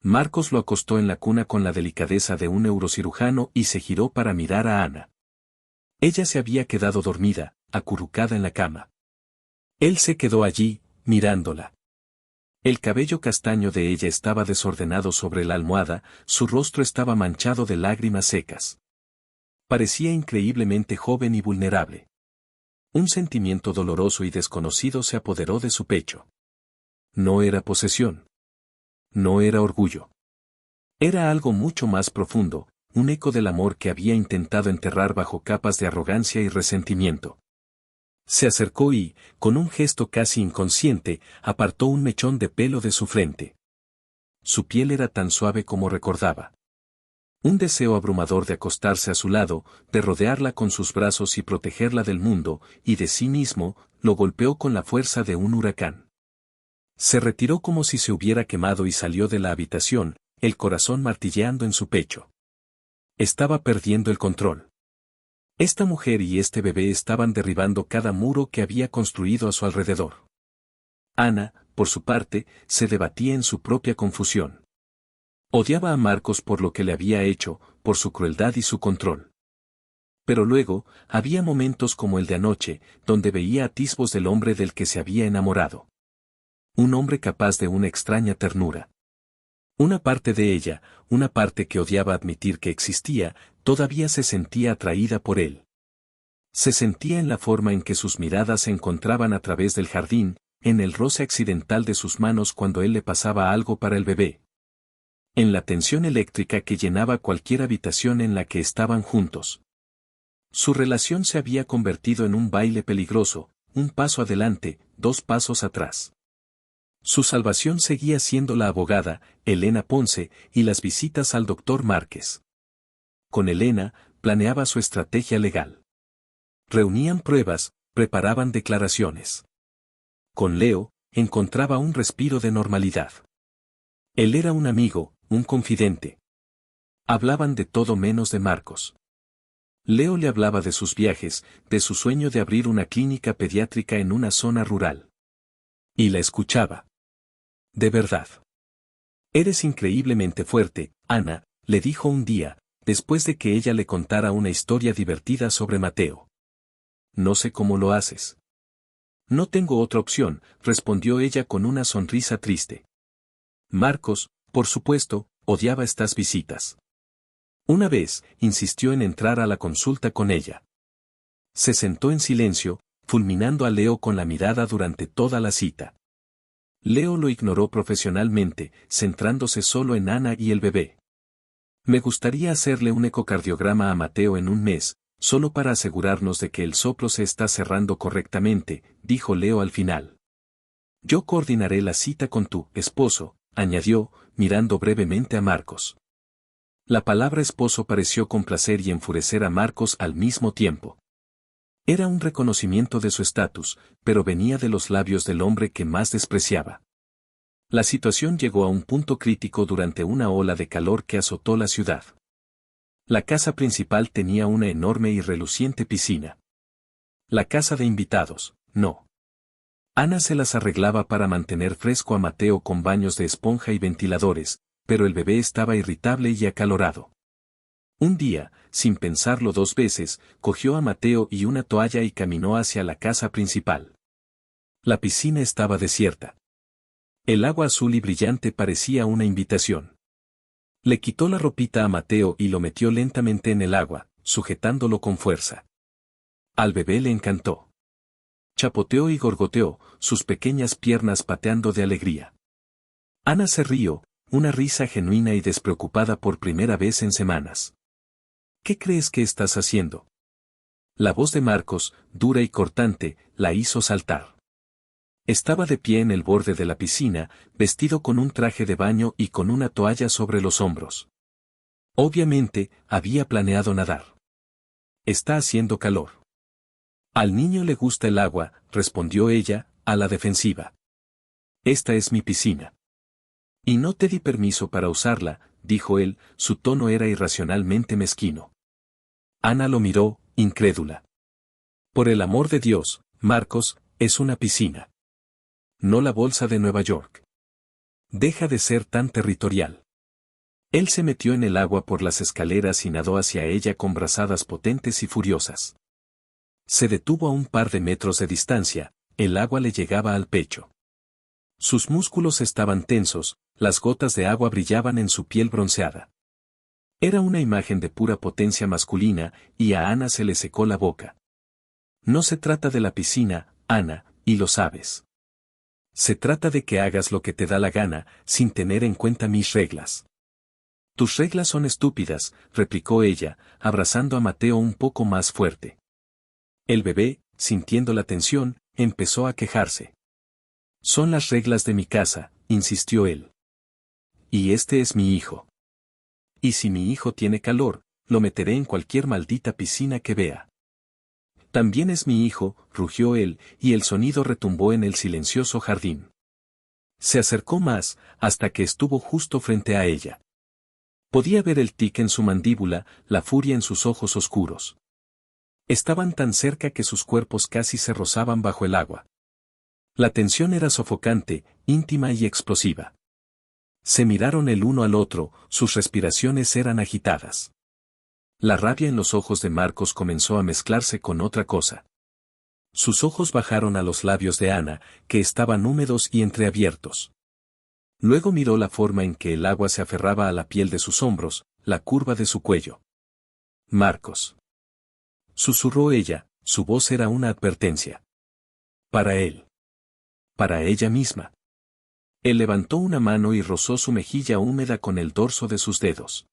Marcos lo acostó en la cuna con la delicadeza de un neurocirujano y se giró para mirar a Ana. Ella se había quedado dormida, acurrucada en la cama. Él se quedó allí, mirándola. El cabello castaño de ella estaba desordenado sobre la almohada, su rostro estaba manchado de lágrimas secas. Parecía increíblemente joven y vulnerable. Un sentimiento doloroso y desconocido se apoderó de su pecho. No era posesión. No era orgullo. Era algo mucho más profundo, un eco del amor que había intentado enterrar bajo capas de arrogancia y resentimiento. Se acercó y, con un gesto casi inconsciente, apartó un mechón de pelo de su frente. Su piel era tan suave como recordaba. Un deseo abrumador de acostarse a su lado, de rodearla con sus brazos y protegerla del mundo, y de sí mismo, lo golpeó con la fuerza de un huracán. Se retiró como si se hubiera quemado y salió de la habitación, el corazón martilleando en su pecho. Estaba perdiendo el control. Esta mujer y este bebé estaban derribando cada muro que había construido a su alrededor. Ana, por su parte, se debatía en su propia confusión. Odiaba a Marcos por lo que le había hecho, por su crueldad y su control. Pero luego, había momentos como el de anoche, donde veía atisbos del hombre del que se había enamorado. Un hombre capaz de una extraña ternura. Una parte de ella, una parte que odiaba admitir que existía, todavía se sentía atraída por él. Se sentía en la forma en que sus miradas se encontraban a través del jardín, en el roce accidental de sus manos cuando él le pasaba algo para el bebé. En la tensión eléctrica que llenaba cualquier habitación en la que estaban juntos. Su relación se había convertido en un baile peligroso, un paso adelante, 2 pasos atrás. Su salvación seguía siendo la abogada, Elena Ponce, y las visitas al doctor Márquez. Con Elena, planeaba su estrategia legal. Reunían pruebas, preparaban declaraciones. Con Leo, encontraba un respiro de normalidad. Él era un amigo, un confidente. Hablaban de todo menos de Marcos. Leo le hablaba de sus viajes, de su sueño de abrir una clínica pediátrica en una zona rural. Y la escuchaba. De verdad. Eres increíblemente fuerte, Ana, le dijo un día, después de que ella le contara una historia divertida sobre Mateo. No sé cómo lo haces. No tengo otra opción, respondió ella con una sonrisa triste. Marcos, por supuesto, odiaba estas visitas. Una vez, insistió en entrar a la consulta con ella. Se sentó en silencio, fulminando a Leo con la mirada durante toda la cita. Leo lo ignoró profesionalmente, centrándose solo en Ana y el bebé. Me gustaría hacerle un ecocardiograma a Mateo en un mes, solo para asegurarnos de que el soplo se está cerrando correctamente, dijo Leo al final. Yo coordinaré la cita con tu esposo, añadió, mirando brevemente a Marcos. La palabra esposo pareció complacer y enfurecer a Marcos al mismo tiempo. Era un reconocimiento de su estatus, pero venía de los labios del hombre que más despreciaba. La situación llegó a un punto crítico durante una ola de calor que azotó la ciudad. La casa principal tenía una enorme y reluciente piscina. La casa de invitados, no. Ana se las arreglaba para mantener fresco a Mateo con baños de esponja y ventiladores, pero el bebé estaba irritable y acalorado. Un día, sin pensarlo 2 veces, cogió a Mateo y una toalla y caminó hacia la casa principal. La piscina estaba desierta. El agua azul y brillante parecía una invitación. Le quitó la ropita a Mateo y lo metió lentamente en el agua, sujetándolo con fuerza. Al bebé le encantó. Chapoteó y gorgoteó, sus pequeñas piernas pateando de alegría. Ana se rió, una risa genuina y despreocupada por primera vez en semanas. ¿Qué crees que estás haciendo? La voz de Marcos, dura y cortante, la hizo saltar. Estaba de pie en el borde de la piscina, vestido con un traje de baño y con una toalla sobre los hombros. Obviamente, había planeado nadar. Está haciendo calor. Al niño le gusta el agua, respondió ella, a la defensiva. Esta es mi piscina. Y no te di permiso para usarla, dijo él, su tono era irracionalmente mezquino. Ana lo miró, incrédula. Por el amor de Dios, Marcos, es una piscina. No la bolsa de Nueva York. Deja de ser tan territorial. Él se metió en el agua por las escaleras y nadó hacia ella con brazadas potentes y furiosas. Se detuvo a un par de metros de distancia, el agua le llegaba al pecho. Sus músculos estaban tensos, las gotas de agua brillaban en su piel bronceada. Era una imagen de pura potencia masculina, y a Ana se le secó la boca. No se trata de la piscina, Ana, y lo sabes. Se trata de que hagas lo que te da la gana, sin tener en cuenta mis reglas. Tus reglas son estúpidas, replicó ella, abrazando a Mateo un poco más fuerte. El bebé, sintiendo la tensión, empezó a quejarse. Son las reglas de mi casa, insistió él. Y este es mi hijo. Y si mi hijo tiene calor, lo meteré en cualquier maldita piscina que vea. También es mi hijo, rugió él, y el sonido retumbó en el silencioso jardín. Se acercó más, hasta que estuvo justo frente a ella. Podía ver el tic en su mandíbula, la furia en sus ojos oscuros. Estaban tan cerca que sus cuerpos casi se rozaban bajo el agua. La tensión era sofocante, íntima y explosiva. Se miraron el uno al otro, sus respiraciones eran agitadas. La rabia en los ojos de Marcos comenzó a mezclarse con otra cosa. Sus ojos bajaron a los labios de Ana, que estaban húmedos y entreabiertos. Luego miró la forma en que el agua se aferraba a la piel de sus hombros, la curva de su cuello. Marcos. Susurró ella, su voz era una advertencia. Para él. Para ella misma. Él levantó una mano y rozó su mejilla húmeda con el dorso de sus dedos.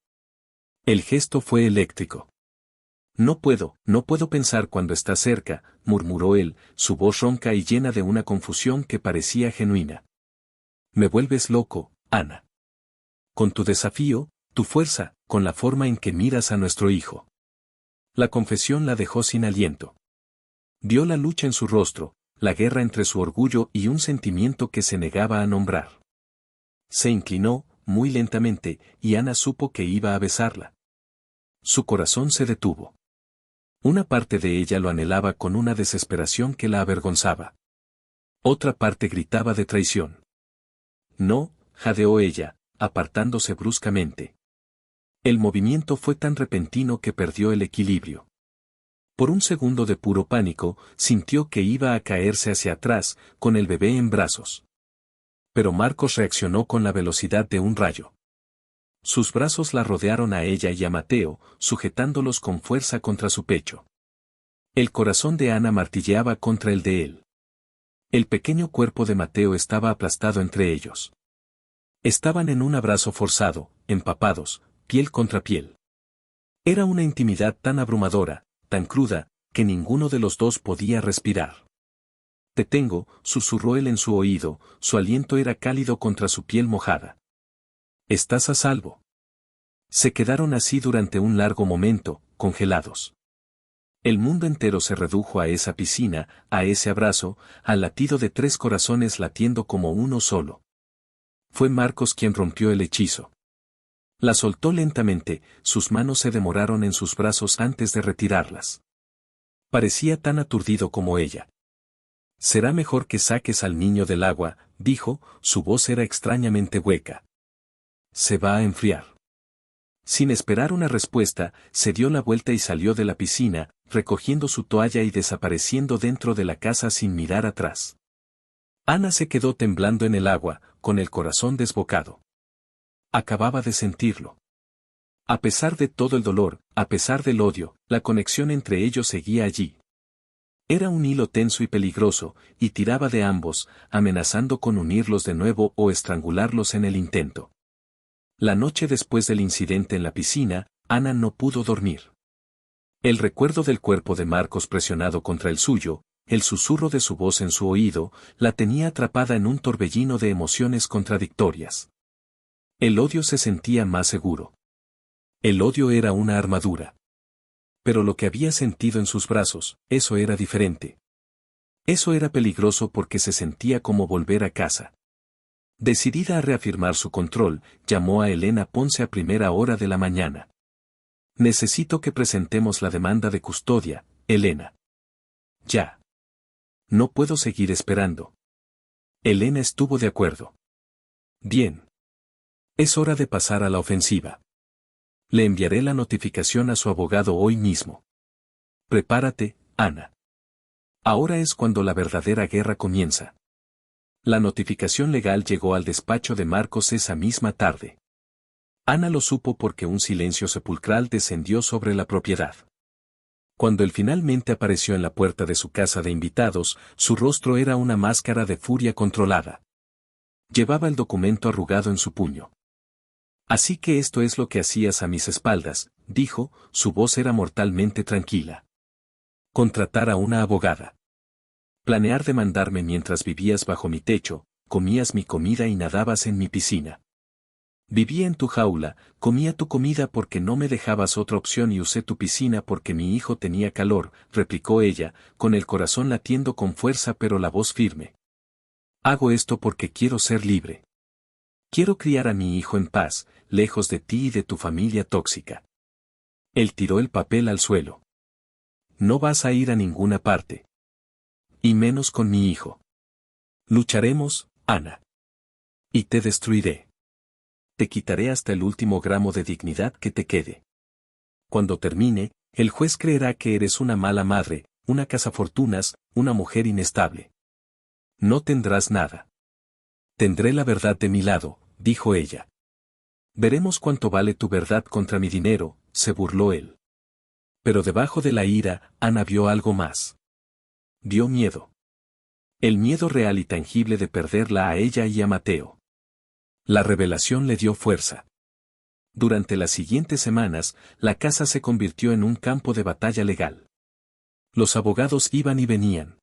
El gesto fue eléctrico. No puedo pensar cuando está cerca, murmuró él, su voz ronca y llena de una confusión que parecía genuina. Me vuelves loco, Ana. Con tu desafío, tu fuerza, con la forma en que miras a nuestro hijo. La confesión la dejó sin aliento. Vio la lucha en su rostro, la guerra entre su orgullo y un sentimiento que se negaba a nombrar. Se inclinó, muy lentamente, y Ana supo que iba a besarla. Su corazón se detuvo. Una parte de ella lo anhelaba con una desesperación que la avergonzaba. Otra parte gritaba de traición. No, jadeó ella, apartándose bruscamente. El movimiento fue tan repentino que perdió el equilibrio. Por un segundo de puro pánico, sintió que iba a caerse hacia atrás, con el bebé en brazos. Pero Marcos reaccionó con la velocidad de un rayo. Sus brazos la rodearon a ella y a Mateo, sujetándolos con fuerza contra su pecho. El corazón de Ana martilleaba contra el de él. El pequeño cuerpo de Mateo estaba aplastado entre ellos. Estaban en un abrazo forzado, empapados, piel contra piel. Era una intimidad tan abrumadora, tan cruda, que ninguno de los dos podía respirar. Te tengo, susurró él en su oído, su aliento era cálido contra su piel mojada. Estás a salvo. Se quedaron así durante un largo momento, congelados. El mundo entero se redujo a esa piscina, a ese abrazo, al latido de 3 corazones latiendo como uno solo. Fue Marcos quien rompió el hechizo. La soltó lentamente, sus manos se demoraron en sus brazos antes de retirarlas. Parecía tan aturdido como ella. Será mejor que saques al niño del agua, dijo, su voz era extrañamente hueca. Se va a enfriar. Sin esperar una respuesta, se dio la vuelta y salió de la piscina, recogiendo su toalla y desapareciendo dentro de la casa sin mirar atrás. Ana se quedó temblando en el agua, con el corazón desbocado. Acababa de sentirlo. A pesar de todo el dolor, a pesar del odio, la conexión entre ellos seguía allí. Era un hilo tenso y peligroso, y tiraba de ambos, amenazando con unirlos de nuevo o estrangularlos en el intento. La noche después del incidente en la piscina, Ana no pudo dormir. El recuerdo del cuerpo de Marcos presionado contra el suyo, el susurro de su voz en su oído, la tenía atrapada en un torbellino de emociones contradictorias. El odio se sentía más seguro. El odio era una armadura. Pero lo que había sentido en sus brazos, eso era diferente. Eso era peligroso porque se sentía como volver a casa. Decidida a reafirmar su control, llamó a Elena Ponce a primera hora de la mañana. Necesito que presentemos la demanda de custodia, Elena. Ya. No puedo seguir esperando. Elena estuvo de acuerdo. Bien. Es hora de pasar a la ofensiva. Le enviaré la notificación a su abogado hoy mismo. Prepárate, Ana. Ahora es cuando la verdadera guerra comienza. La notificación legal llegó al despacho de Marcos esa misma tarde. Ana lo supo porque un silencio sepulcral descendió sobre la propiedad. Cuando él finalmente apareció en la puerta de su casa de invitados, su rostro era una máscara de furia controlada. Llevaba el documento arrugado en su puño. Así que esto es lo que hacías a mis espaldas, dijo, su voz era mortalmente tranquila. Contratar a una abogada. Planear demandarme mientras vivías bajo mi techo, comías mi comida y nadabas en mi piscina. Vivía en tu jaula, comía tu comida porque no me dejabas otra opción y usé tu piscina porque mi hijo tenía calor, replicó ella, con el corazón latiendo con fuerza pero la voz firme. Hago esto porque quiero ser libre. Quiero criar a mi hijo en paz, lejos de ti y de tu familia tóxica. Él tiró el papel al suelo. No vas a ir a ninguna parte. Y menos con mi hijo. Lucharemos, Ana. Y te destruiré. Te quitaré hasta el último gramo de dignidad que te quede. Cuando termine, el juez creerá que eres una mala madre, una cazafortunas, una mujer inestable. No tendrás nada. Tendré la verdad de mi lado, dijo ella. Veremos cuánto vale tu verdad contra mi dinero, se burló él. Pero debajo de la ira, Ana vio algo más. Vio miedo. El miedo real y tangible de perderla a ella y a Mateo. La revelación le dio fuerza. Durante las siguientes semanas, la casa se convirtió en un campo de batalla legal. Los abogados iban y venían.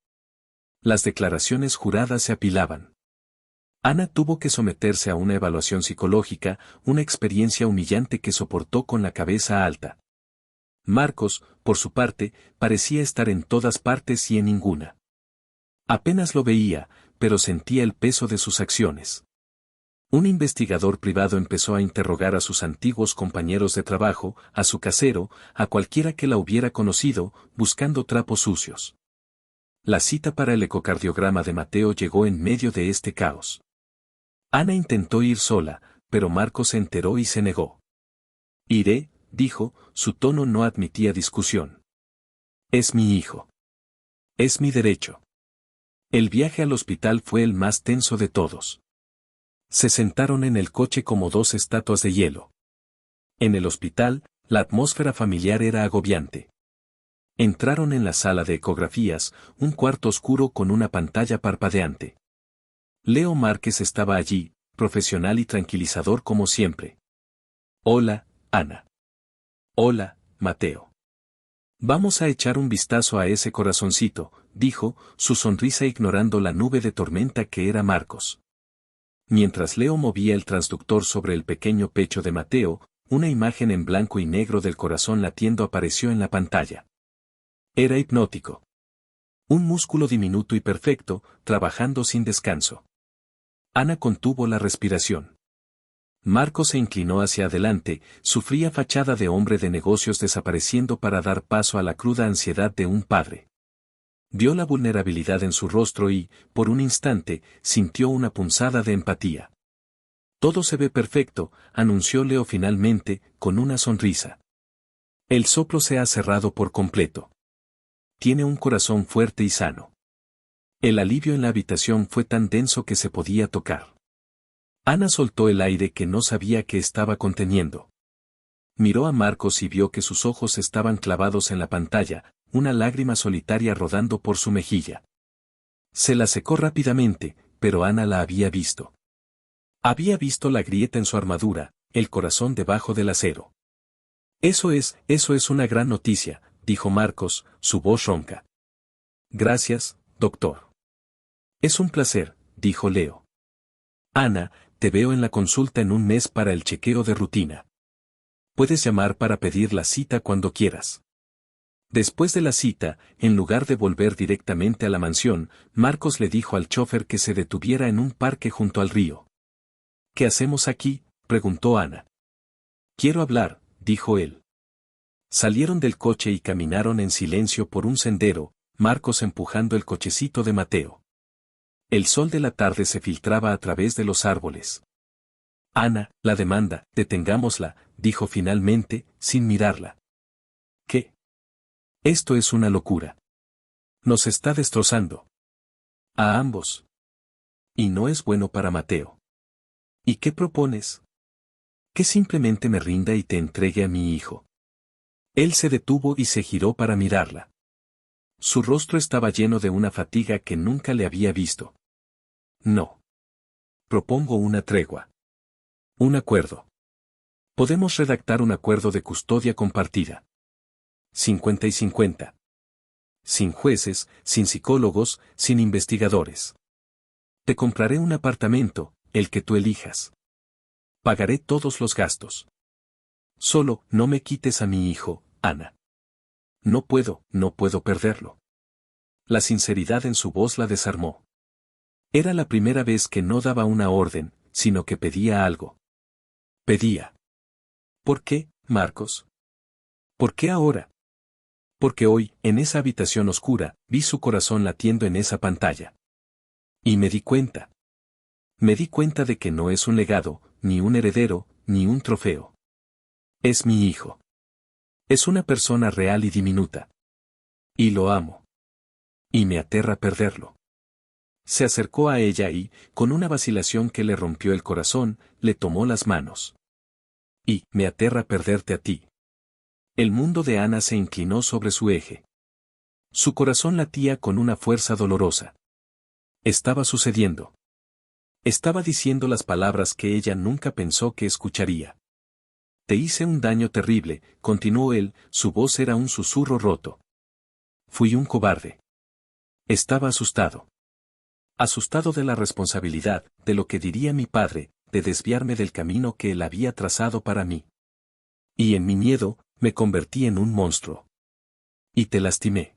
Las declaraciones juradas se apilaban. Ana tuvo que someterse a una evaluación psicológica, una experiencia humillante que soportó con la cabeza alta. Marcos, por su parte, parecía estar en todas partes y en ninguna. Apenas lo veía, pero sentía el peso de sus acciones. Un investigador privado empezó a interrogar a sus antiguos compañeros de trabajo, a su casero, a cualquiera que la hubiera conocido, buscando trapos sucios. La cita para el ecocardiograma de Mateo llegó en medio de este caos. Ana intentó ir sola, pero Marcos se enteró y se negó. Iré, dijo, su tono no admitía discusión. Es mi hijo. Es mi derecho. El viaje al hospital fue el más tenso de todos. Se sentaron en el coche como dos estatuas de hielo. En el hospital, la atmósfera familiar era agobiante. Entraron en la sala de ecografías, un cuarto oscuro con una pantalla parpadeante. Leo Márquez estaba allí, profesional y tranquilizador como siempre. Hola, Ana. Hola, Mateo. Vamos a echar un vistazo a ese corazoncito, dijo, su sonrisa ignorando la nube de tormenta que era Marcos. Mientras Leo movía el transductor sobre el pequeño pecho de Mateo, una imagen en blanco y negro del corazón latiendo apareció en la pantalla. Era hipnótico. Un músculo diminuto y perfecto, trabajando sin descanso. Ana contuvo la respiración. Marcos se inclinó hacia adelante, su fría fachada de hombre de negocios desapareciendo para dar paso a la cruda ansiedad de un padre. Vio la vulnerabilidad en su rostro y, por un instante, sintió una punzada de empatía. Todo se ve perfecto, anunció Leo finalmente, con una sonrisa. El soplo se ha cerrado por completo. Tiene un corazón fuerte y sano. El alivio en la habitación fue tan denso que se podía tocar. Ana soltó el aire que no sabía que estaba conteniendo. Miró a Marcos y vio que sus ojos estaban clavados en la pantalla, una lágrima solitaria rodando por su mejilla. Se la secó rápidamente, pero Ana la había visto. Había visto la grieta en su armadura, el corazón debajo del acero. Eso es una gran noticia, dijo Marcos, su voz ronca. Gracias, doctor. Es un placer, dijo Leo. Ana, te veo en la consulta en un mes para el chequeo de rutina. Puedes llamar para pedir la cita cuando quieras. Después de la cita, en lugar de volver directamente a la mansión, Marcos le dijo al chofer que se detuviera en un parque junto al río. ¿Qué hacemos aquí?, preguntó Ana. Quiero hablar, dijo él. Salieron del coche y caminaron en silencio por un sendero, Marcos empujando el cochecito de Mateo. El sol de la tarde se filtraba a través de los árboles. Ana, la demanda, detengámosla, dijo finalmente, sin mirarla. ¿Qué? Esto es una locura. Nos está destrozando. A ambos. Y no es bueno para Mateo. ¿Y qué propones? Que simplemente me rinda y te entregue a mi hijo. Él se detuvo y se giró para mirarla. Su rostro estaba lleno de una fatiga que nunca le había visto. No. Propongo una tregua. Un acuerdo. Podemos redactar un acuerdo de custodia compartida. 50 y 50. Sin jueces, sin psicólogos, sin investigadores. Te compraré un apartamento, el que tú elijas. Pagaré todos los gastos. Solo, no me quites a mi hijo, Ana. No puedo perderlo. La sinceridad en su voz la desarmó. Era la primera vez que no daba una orden, sino que pedía algo. Pedía. ¿Por qué, Marcos? ¿Por qué ahora? Porque hoy, en esa habitación oscura, vi su corazón latiendo en esa pantalla. Y me di cuenta. Me di cuenta de que no es un legado, ni un heredero, ni un trofeo. Es mi hijo. Es una persona real y diminuta. Y lo amo. Y me aterra perderlo. Se acercó a ella y, con una vacilación que le rompió el corazón, le tomó las manos. Y, me aterra perderte a ti. El mundo de Ana se inclinó sobre su eje. Su corazón latía con una fuerza dolorosa. Estaba sucediendo. Estaba diciendo las palabras que ella nunca pensó que escucharía. Te hice un daño terrible, continuó él, su voz era un susurro roto. Fui un cobarde. Estaba asustado. Asustado de la responsabilidad, de lo que diría mi padre, de desviarme del camino que él había trazado para mí. Y en mi miedo, me convertí en un monstruo. Y te lastimé.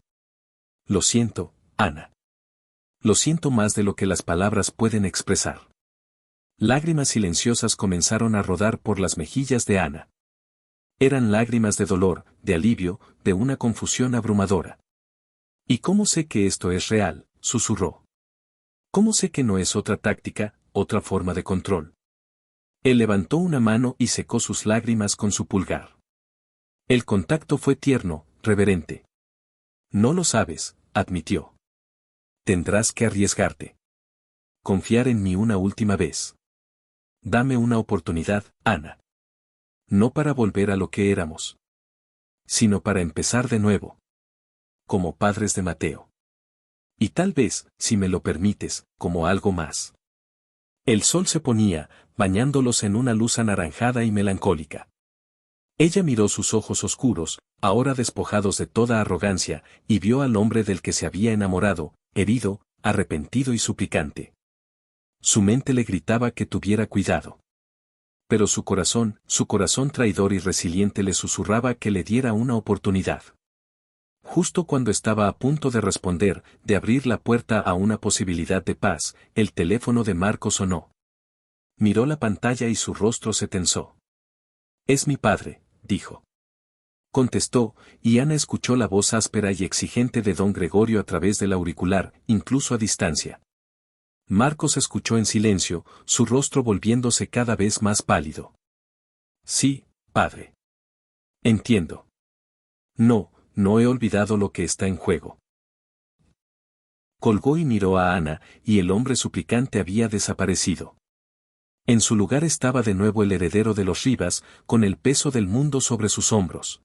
Lo siento, Ana. Lo siento más de lo que las palabras pueden expresar. Lágrimas silenciosas comenzaron a rodar por las mejillas de Ana. Eran lágrimas de dolor, de alivio, de una confusión abrumadora. ¿Y cómo sé que esto es real?, susurró. ¿Cómo sé que no es otra táctica, otra forma de control? Él levantó una mano y secó sus lágrimas con su pulgar. El contacto fue tierno, reverente. No lo sabes, admitió. Tendrás que arriesgarte. Confiar en mí una última vez. Dame una oportunidad, Ana. No para volver a lo que éramos, sino para empezar de nuevo. Como padres de Mateo. Y tal vez, si me lo permites, como algo más. El sol se ponía, bañándolos en una luz anaranjada y melancólica. Ella miró sus ojos oscuros, ahora despojados de toda arrogancia, y vio al hombre del que se había enamorado, herido, arrepentido y suplicante. Su mente le gritaba que tuviera cuidado. Pero su corazón traidor y resiliente le susurraba que le diera una oportunidad. Justo cuando estaba a punto de responder, de abrir la puerta a una posibilidad de paz, el teléfono de Marcos sonó. Miró la pantalla y su rostro se tensó. Es mi padre, dijo. Contestó, y Ana escuchó la voz áspera y exigente de don Gregorio a través del auricular, incluso a distancia. Marcos escuchó en silencio, su rostro volviéndose cada vez más pálido. Sí, padre. Entiendo. No he olvidado lo que está en juego. Colgó y miró a Ana, y el hombre suplicante había desaparecido. En su lugar estaba de nuevo el heredero de los Rivas, con el peso del mundo sobre sus hombros.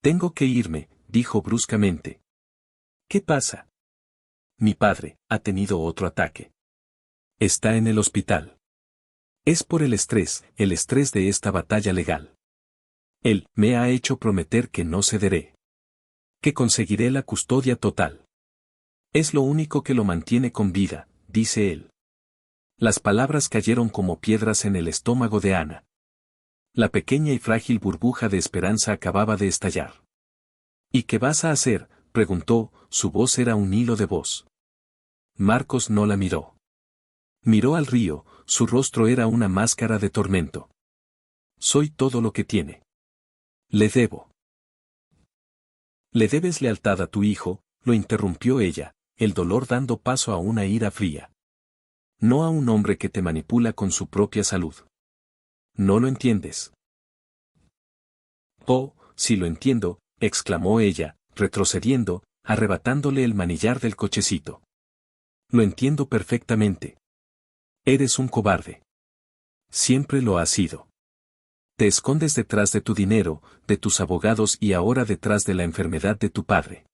Tengo que irme, dijo bruscamente. ¿Qué pasa? Mi padre ha tenido otro ataque. Está en el hospital. Es por el estrés de esta batalla legal. Él me ha hecho prometer que no cederé. Que conseguiré la custodia total. Es lo único que lo mantiene con vida, dice él. Las palabras cayeron como piedras en el estómago de Ana. La pequeña y frágil burbuja de esperanza acababa de estallar. ¿Y qué vas a hacer?, preguntó, su voz era un hilo de voz. Marcos no la miró. Miró al río, su rostro era una máscara de tormento. Soy todo lo que tiene. Le debo. Le debes lealtad a tu hijo, lo interrumpió ella, el dolor dando paso a una ira fría. No a un hombre que te manipula con su propia salud. ¿No lo entiendes? Oh, sí lo entiendo, exclamó ella, retrocediendo, arrebatándole el manillar del cochecito. Lo entiendo perfectamente. Eres un cobarde. Siempre lo has sido. Te escondes detrás de tu dinero, de tus abogados y ahora detrás de la enfermedad de tu padre.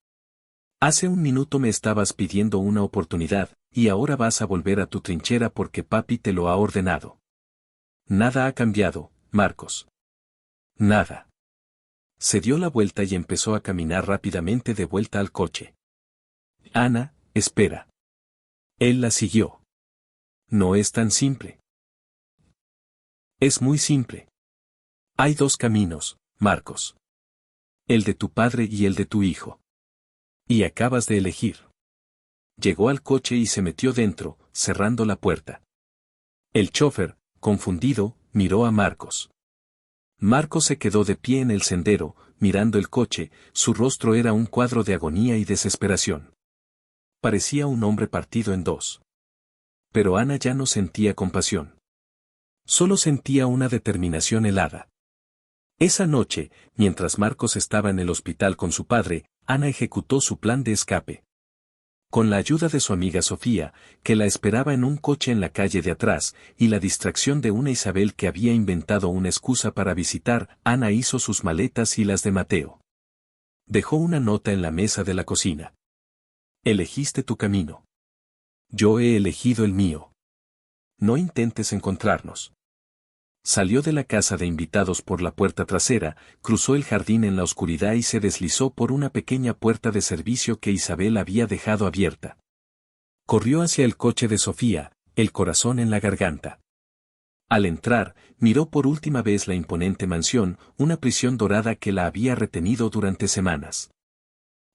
Hace un minuto me estabas pidiendo una oportunidad, y ahora vas a volver a tu trinchera porque papi te lo ha ordenado. Nada ha cambiado, Marcos. Nada. Se dio la vuelta y empezó a caminar rápidamente de vuelta al coche. Ana, espera. Él la siguió. No es tan simple. Es muy simple. Hay dos caminos, Marcos. El de tu padre y el de tu hijo. Y acabas de elegir. Llegó al coche y se metió dentro, cerrando la puerta. El chófer, confundido, miró a Marcos. Marcos se quedó de pie en el sendero, mirando el coche, su rostro era un cuadro de agonía y desesperación. Parecía un hombre partido en dos. Pero Ana ya no sentía compasión. Solo sentía una determinación helada. Esa noche, mientras Marcos estaba en el hospital con su padre, Ana ejecutó su plan de escape. Con la ayuda de su amiga Sofía, que la esperaba en un coche en la calle de atrás, y la distracción de una Isabel que había inventado una excusa para visitar, Ana hizo sus maletas y las de Mateo. Dejó una nota en la mesa de la cocina. Elegiste tu camino. Yo he elegido el mío. No intentes encontrarnos. Salió de la casa de invitados por la puerta trasera, cruzó el jardín en la oscuridad y se deslizó por una pequeña puerta de servicio que Isabel había dejado abierta. Corrió hacia el coche de Sofía, el corazón en la garganta. Al entrar, miró por última vez la imponente mansión, una prisión dorada que la había retenido durante semanas.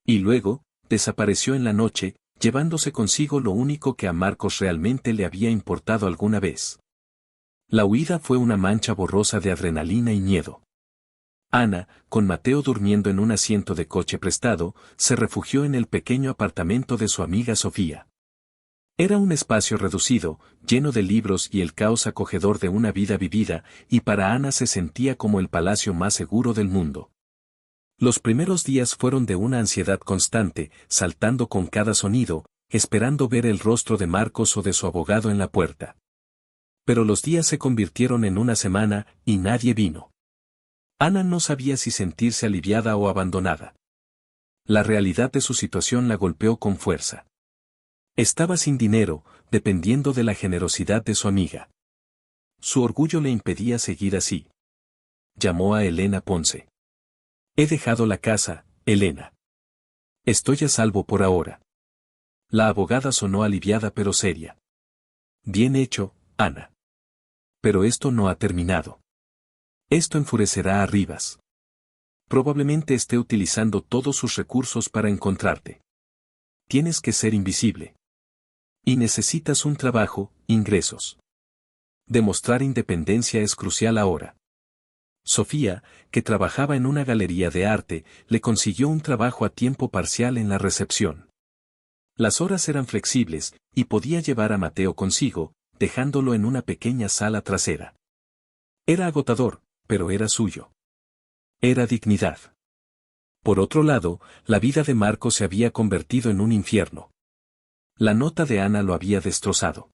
Y luego, desapareció en la noche, llevándose consigo lo único que a Marcos realmente le había importado alguna vez. La huida fue una mancha borrosa de adrenalina y miedo. Ana, con Mateo durmiendo en un asiento de coche prestado, se refugió en el pequeño apartamento de su amiga Sofía. Era un espacio reducido, lleno de libros y el caos acogedor de una vida vivida, y para Ana se sentía como el palacio más seguro del mundo. Los primeros días fueron de una ansiedad constante, saltando con cada sonido, esperando ver el rostro de Marcos o de su abogado en la puerta. Pero los días se convirtieron en una semana, y nadie vino. Ana no sabía si sentirse aliviada o abandonada. La realidad de su situación la golpeó con fuerza. Estaba sin dinero, dependiendo de la generosidad de su amiga. Su orgullo le impedía seguir así. Llamó a Elena Ponce. He dejado la casa, Elena. Estoy a salvo por ahora. La abogada sonó aliviada pero seria. Bien hecho, Ana. Pero esto no ha terminado. Esto enfurecerá a Rivas. Probablemente esté utilizando todos sus recursos para encontrarte. Tienes que ser invisible. Y necesitas un trabajo, ingresos. Demostrar independencia es crucial ahora. Sofía, que trabajaba en una galería de arte, le consiguió un trabajo a tiempo parcial en la recepción. Las horas eran flexibles, y podía llevar a Mateo consigo, dejándolo en una pequeña sala trasera. Era agotador, pero era suyo. Era dignidad. Por otro lado, la vida de Marco se había convertido en un infierno. La nota de Ana lo había destrozado.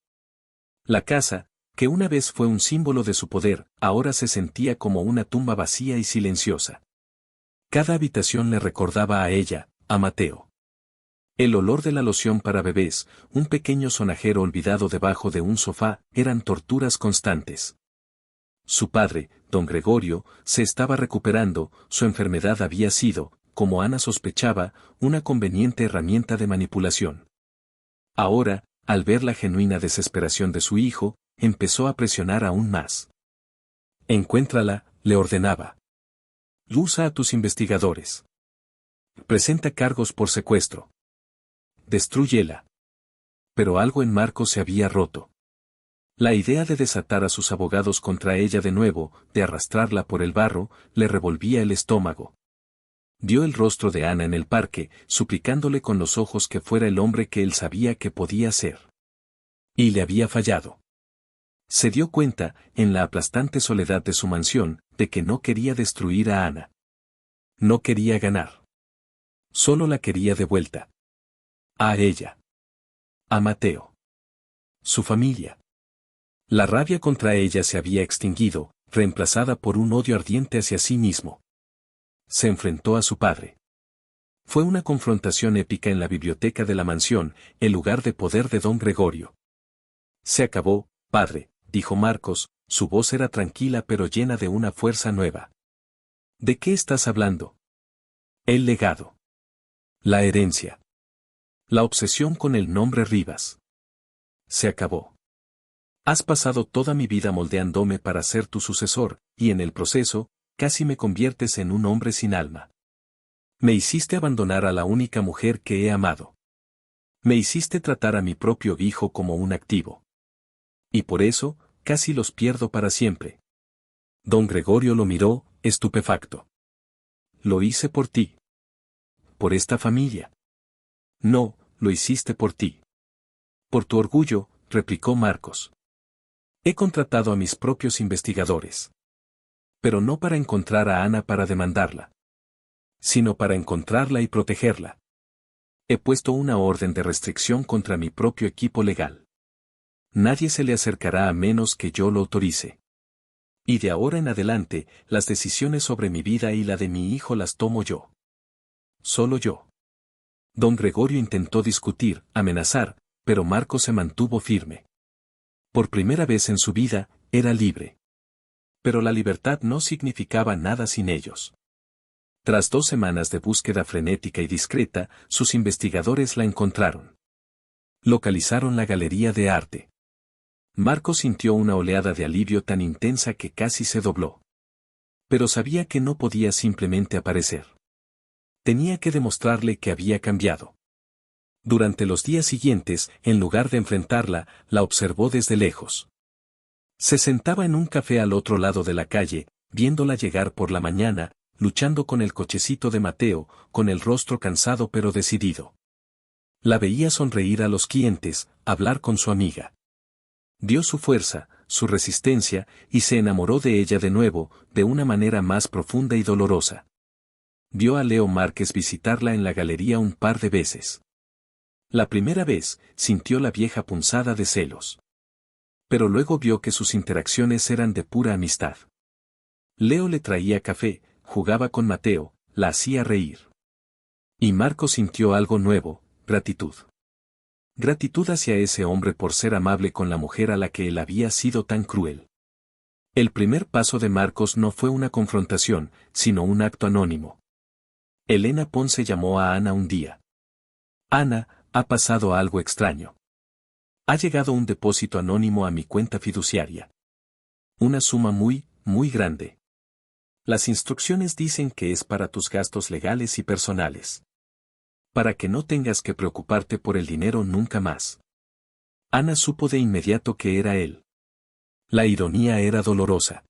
La casa, que una vez fue un símbolo de su poder, ahora se sentía como una tumba vacía y silenciosa. Cada habitación le recordaba a ella, a Mateo. El olor de la loción para bebés, un pequeño sonajero olvidado debajo de un sofá, eran torturas constantes. Su padre, don Gregorio, se estaba recuperando, su enfermedad había sido, como Ana sospechaba, una conveniente herramienta de manipulación. Ahora, al ver la genuina desesperación de su hijo, empezó a presionar aún más. Encuéntrala, le ordenaba. Usa a tus investigadores. Presenta cargos por secuestro. Destrúyela. Pero algo en Marcos se había roto. La idea de desatar a sus abogados contra ella de nuevo, de arrastrarla por el barro, le revolvía el estómago. Vio el rostro de Ana en el parque, suplicándole con los ojos que fuera el hombre que él sabía que podía ser. Y le había fallado. Se dio cuenta, en la aplastante soledad de su mansión, de que no quería destruir a Ana. No quería ganar. Solo la quería de vuelta. A ella. A Mateo. Su familia. La rabia contra ella se había extinguido, reemplazada por un odio ardiente hacia sí mismo. Se enfrentó a su padre. Fue una confrontación épica en la biblioteca de la mansión, el lugar de poder de don Gregorio. Se acabó, padre, dijo Marcos, su voz era tranquila pero llena de una fuerza nueva. ¿De qué estás hablando? El legado. La herencia. La obsesión con el nombre Rivas. Se acabó. Has pasado toda mi vida moldeándome para ser tu sucesor, y en el proceso, casi me conviertes en un hombre sin alma. Me hiciste abandonar a la única mujer que he amado. Me hiciste tratar a mi propio hijo como un activo. Y por eso, casi los pierdo para siempre. Don Gregorio lo miró, estupefacto. Lo hice por ti. Por esta familia. No, lo hiciste por ti. Por tu orgullo, replicó Marcos. He contratado a mis propios investigadores. Pero no para encontrar a Ana para demandarla. Sino para encontrarla y protegerla. He puesto una orden de restricción contra mi propio equipo legal. Nadie se le acercará a menos que yo lo autorice. Y de ahora en adelante, las decisiones sobre mi vida y la de mi hijo las tomo yo. Solo yo. Don Gregorio intentó discutir, amenazar, pero Marcos se mantuvo firme. Por primera vez en su vida, era libre. Pero la libertad no significaba nada sin ellos. Tras 2 semanas de búsqueda frenética y discreta, sus investigadores la encontraron. Localizaron la galería de arte. Marcos sintió una oleada de alivio tan intensa que casi se dobló. Pero sabía que no podía simplemente aparecer. Tenía que demostrarle que había cambiado. Durante los días siguientes, en lugar de enfrentarla, la observó desde lejos. Se sentaba en un café al otro lado de la calle, viéndola llegar por la mañana, luchando con el cochecito de Mateo, con el rostro cansado pero decidido. La veía sonreír a los clientes, hablar con su amiga. Vio su fuerza, su resistencia, y se enamoró de ella de nuevo, de una manera más profunda y dolorosa. Vio a Leo Márquez visitarla en la galería un par de veces. La primera vez, sintió la vieja punzada de celos. Pero luego vio que sus interacciones eran de pura amistad. Leo le traía café, jugaba con Mateo, la hacía reír. Y Marco sintió algo nuevo, gratitud. Gratitud hacia ese hombre por ser amable con la mujer a la que él había sido tan cruel. El primer paso de Marcos no fue una confrontación, sino un acto anónimo. Elena Ponce llamó a Ana un día. Ana, ha pasado algo extraño. Ha llegado un depósito anónimo a mi cuenta fiduciaria. Una suma muy, muy grande. Las instrucciones dicen que es para tus gastos legales y personales. Para que no tengas que preocuparte por el dinero nunca más. Ana supo de inmediato que era él. La ironía era dolorosa.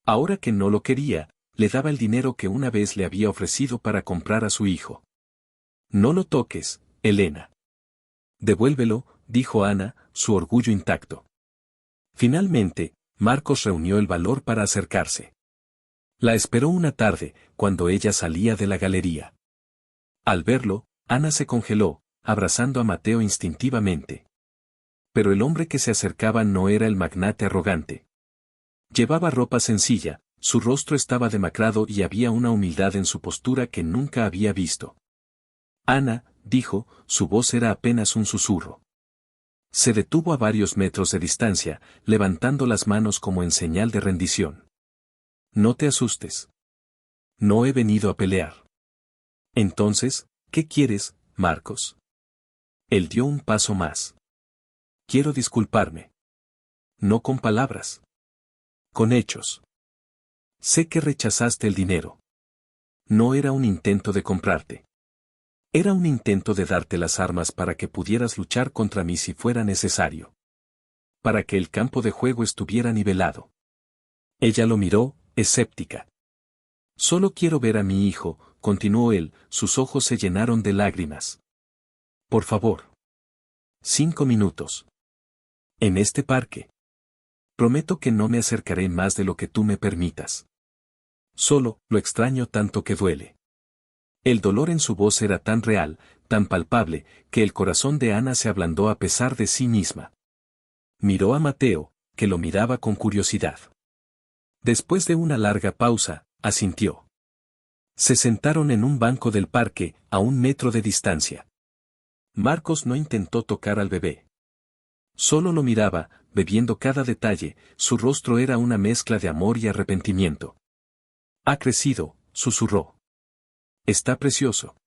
Ahora que no lo quería, le daba el dinero que una vez le había ofrecido para comprar a su hijo. No lo toques, Elena. Devuélvelo, dijo Ana, su orgullo intacto. Finalmente, Marcos reunió el valor para acercarse. La esperó una tarde, cuando ella salía de la galería. Al verlo, Ana se congeló, abrazando a Mateo instintivamente. Pero el hombre que se acercaba no era el magnate arrogante. Llevaba ropa sencilla, su rostro estaba demacrado y había una humildad en su postura que nunca había visto. Ana, dijo, su voz era apenas un susurro. Se detuvo a varios metros de distancia, levantando las manos como en señal de rendición. No te asustes. No he venido a pelear. Entonces, ¿qué quieres, Marcos? Él dio un paso más. Quiero disculparme. No con palabras. Con hechos. Sé que rechazaste el dinero. No era un intento de comprarte. Era un intento de darte las armas para que pudieras luchar contra mí si fuera necesario. Para que el campo de juego estuviera nivelado. Ella lo miró, escéptica. Solo quiero ver a mi hijo, continuó él, sus ojos se llenaron de lágrimas. Por favor. 5 minutos. En este parque. Prometo que no me acercaré más de lo que tú me permitas. Solo, lo extraño tanto que duele. El dolor en su voz era tan real, tan palpable, que el corazón de Ana se ablandó a pesar de sí misma. Miró a Mateo, que lo miraba con curiosidad. Después de una larga pausa, asintió. Se sentaron en un banco del parque, a 1 metro de distancia. Marcos no intentó tocar al bebé. Solo lo miraba, bebiendo cada detalle, su rostro era una mezcla de amor y arrepentimiento. Ha crecido, susurró. Está precioso.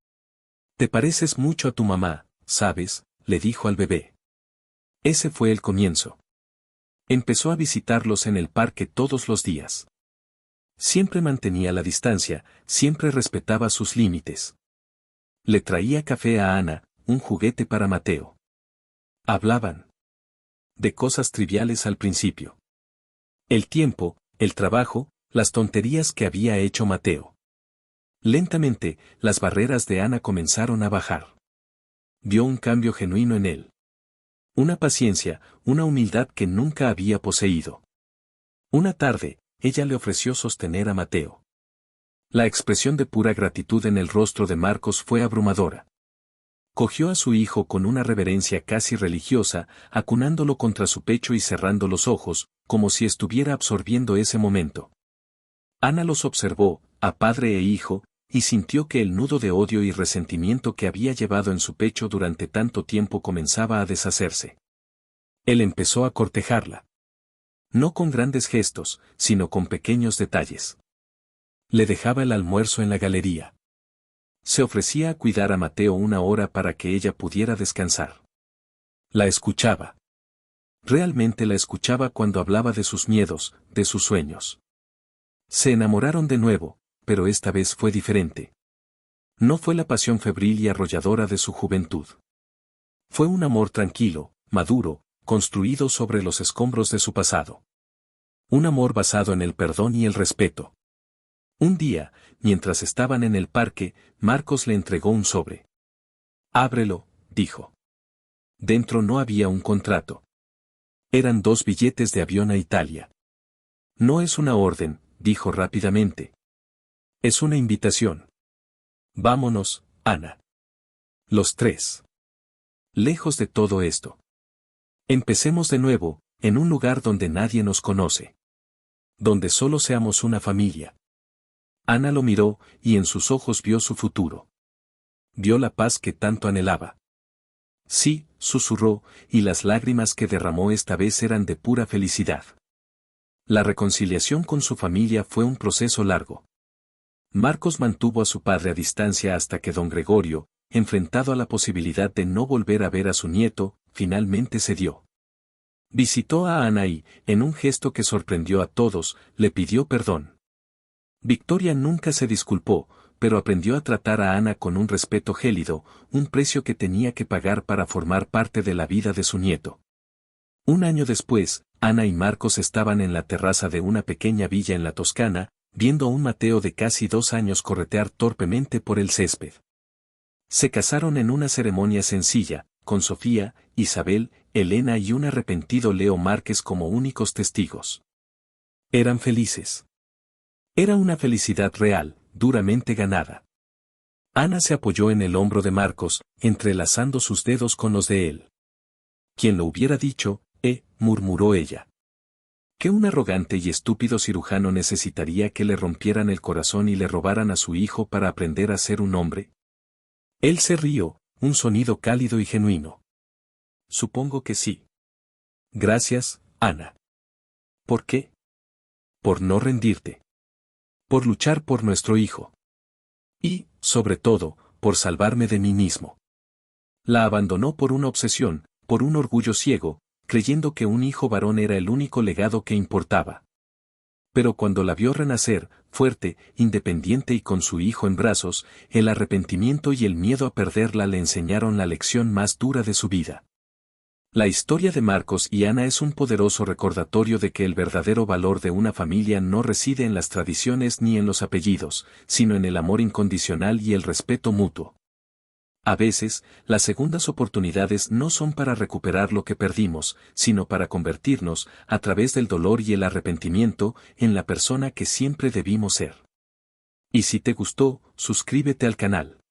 Te pareces mucho a tu mamá, ¿sabes?, le dijo al bebé. Ese fue el comienzo. Empezó a visitarlos en el parque todos los días. Siempre mantenía la distancia, siempre respetaba sus límites. Le traía café a Ana, un juguete para Mateo. Hablaban de cosas triviales al principio. El tiempo, el trabajo, las tonterías que había hecho Mateo. Lentamente, las barreras de Ana comenzaron a bajar. Vio un cambio genuino en él. Una paciencia, una humildad que nunca había poseído. Una tarde, ella le ofreció sostener a Mateo. La expresión de pura gratitud en el rostro de Marcos fue abrumadora. Cogió a su hijo con una reverencia casi religiosa, acunándolo contra su pecho y cerrando los ojos, como si estuviera absorbiendo ese momento. Ana los observó, a padre e hijo, y sintió que el nudo de odio y resentimiento que había llevado en su pecho durante tanto tiempo comenzaba a deshacerse. Él empezó a cortejarla. No con grandes gestos, sino con pequeños detalles. Le dejaba el almuerzo en la galería. Se ofrecía a cuidar a Mateo 1 hora para que ella pudiera descansar. La escuchaba. Realmente la escuchaba cuando hablaba de sus miedos, de sus sueños. Se enamoraron de nuevo, pero esta vez fue diferente. No fue la pasión febril y arrolladora de su juventud. Fue un amor tranquilo, maduro, construido sobre los escombros de su pasado. Un amor basado en el perdón y el respeto. Un día, mientras estaban en el parque, Marcos le entregó un sobre. Ábrelo, dijo. Dentro no había un contrato. Eran 2 billetes de avión a Italia. No es una orden, dijo rápidamente. Es una invitación. Vámonos, Ana. Los 3. Lejos de todo esto. Empecemos de nuevo, en un lugar donde nadie nos conoce. Donde solo seamos una familia. Ana lo miró, y en sus ojos vio su futuro. Vio la paz que tanto anhelaba. Sí, susurró, y las lágrimas que derramó esta vez eran de pura felicidad. La reconciliación con su familia fue un proceso largo. Marcos mantuvo a su padre a distancia hasta que don Gregorio, enfrentado a la posibilidad de no volver a ver a su nieto, finalmente cedió. Visitó a Ana y, en un gesto que sorprendió a todos, le pidió perdón. Victoria nunca se disculpó, pero aprendió a tratar a Ana con un respeto gélido, un precio que tenía que pagar para formar parte de la vida de su nieto. 1 año después, Ana y Marcos estaban en la terraza de una pequeña villa en la Toscana, viendo a un Mateo de casi 2 años corretear torpemente por el césped. Se casaron en una ceremonia sencilla, con Sofía, Isabel, Elena y un arrepentido Leo Márquez como únicos testigos. Eran felices. Era una felicidad real, duramente ganada. Ana se apoyó en el hombro de Marcos, entrelazando sus dedos con los de él. «¿Quién lo hubiera dicho?», murmuró ella. ¿Que un arrogante y estúpido cirujano necesitaría que le rompieran el corazón y le robaran a su hijo para aprender a ser un hombre? Él se rió, un sonido cálido y genuino. Supongo que sí. Gracias, Ana. ¿Por qué? Por no rendirte. Por luchar por nuestro hijo. Y, sobre todo, por salvarme de mí mismo. La abandonó por una obsesión, por un orgullo ciego, creyendo que un hijo varón era el único legado que importaba. Pero cuando la vio renacer, fuerte, independiente y con su hijo en brazos, el arrepentimiento y el miedo a perderla le enseñaron la lección más dura de su vida. La historia de Marcos y Ana es un poderoso recordatorio de que el verdadero valor de una familia no reside en las tradiciones ni en los apellidos, sino en el amor incondicional y el respeto mutuo. A veces, las segundas oportunidades no son para recuperar lo que perdimos, sino para convertirnos, a través del dolor y el arrepentimiento, en la persona que siempre debimos ser. Y si te gustó, suscríbete al canal.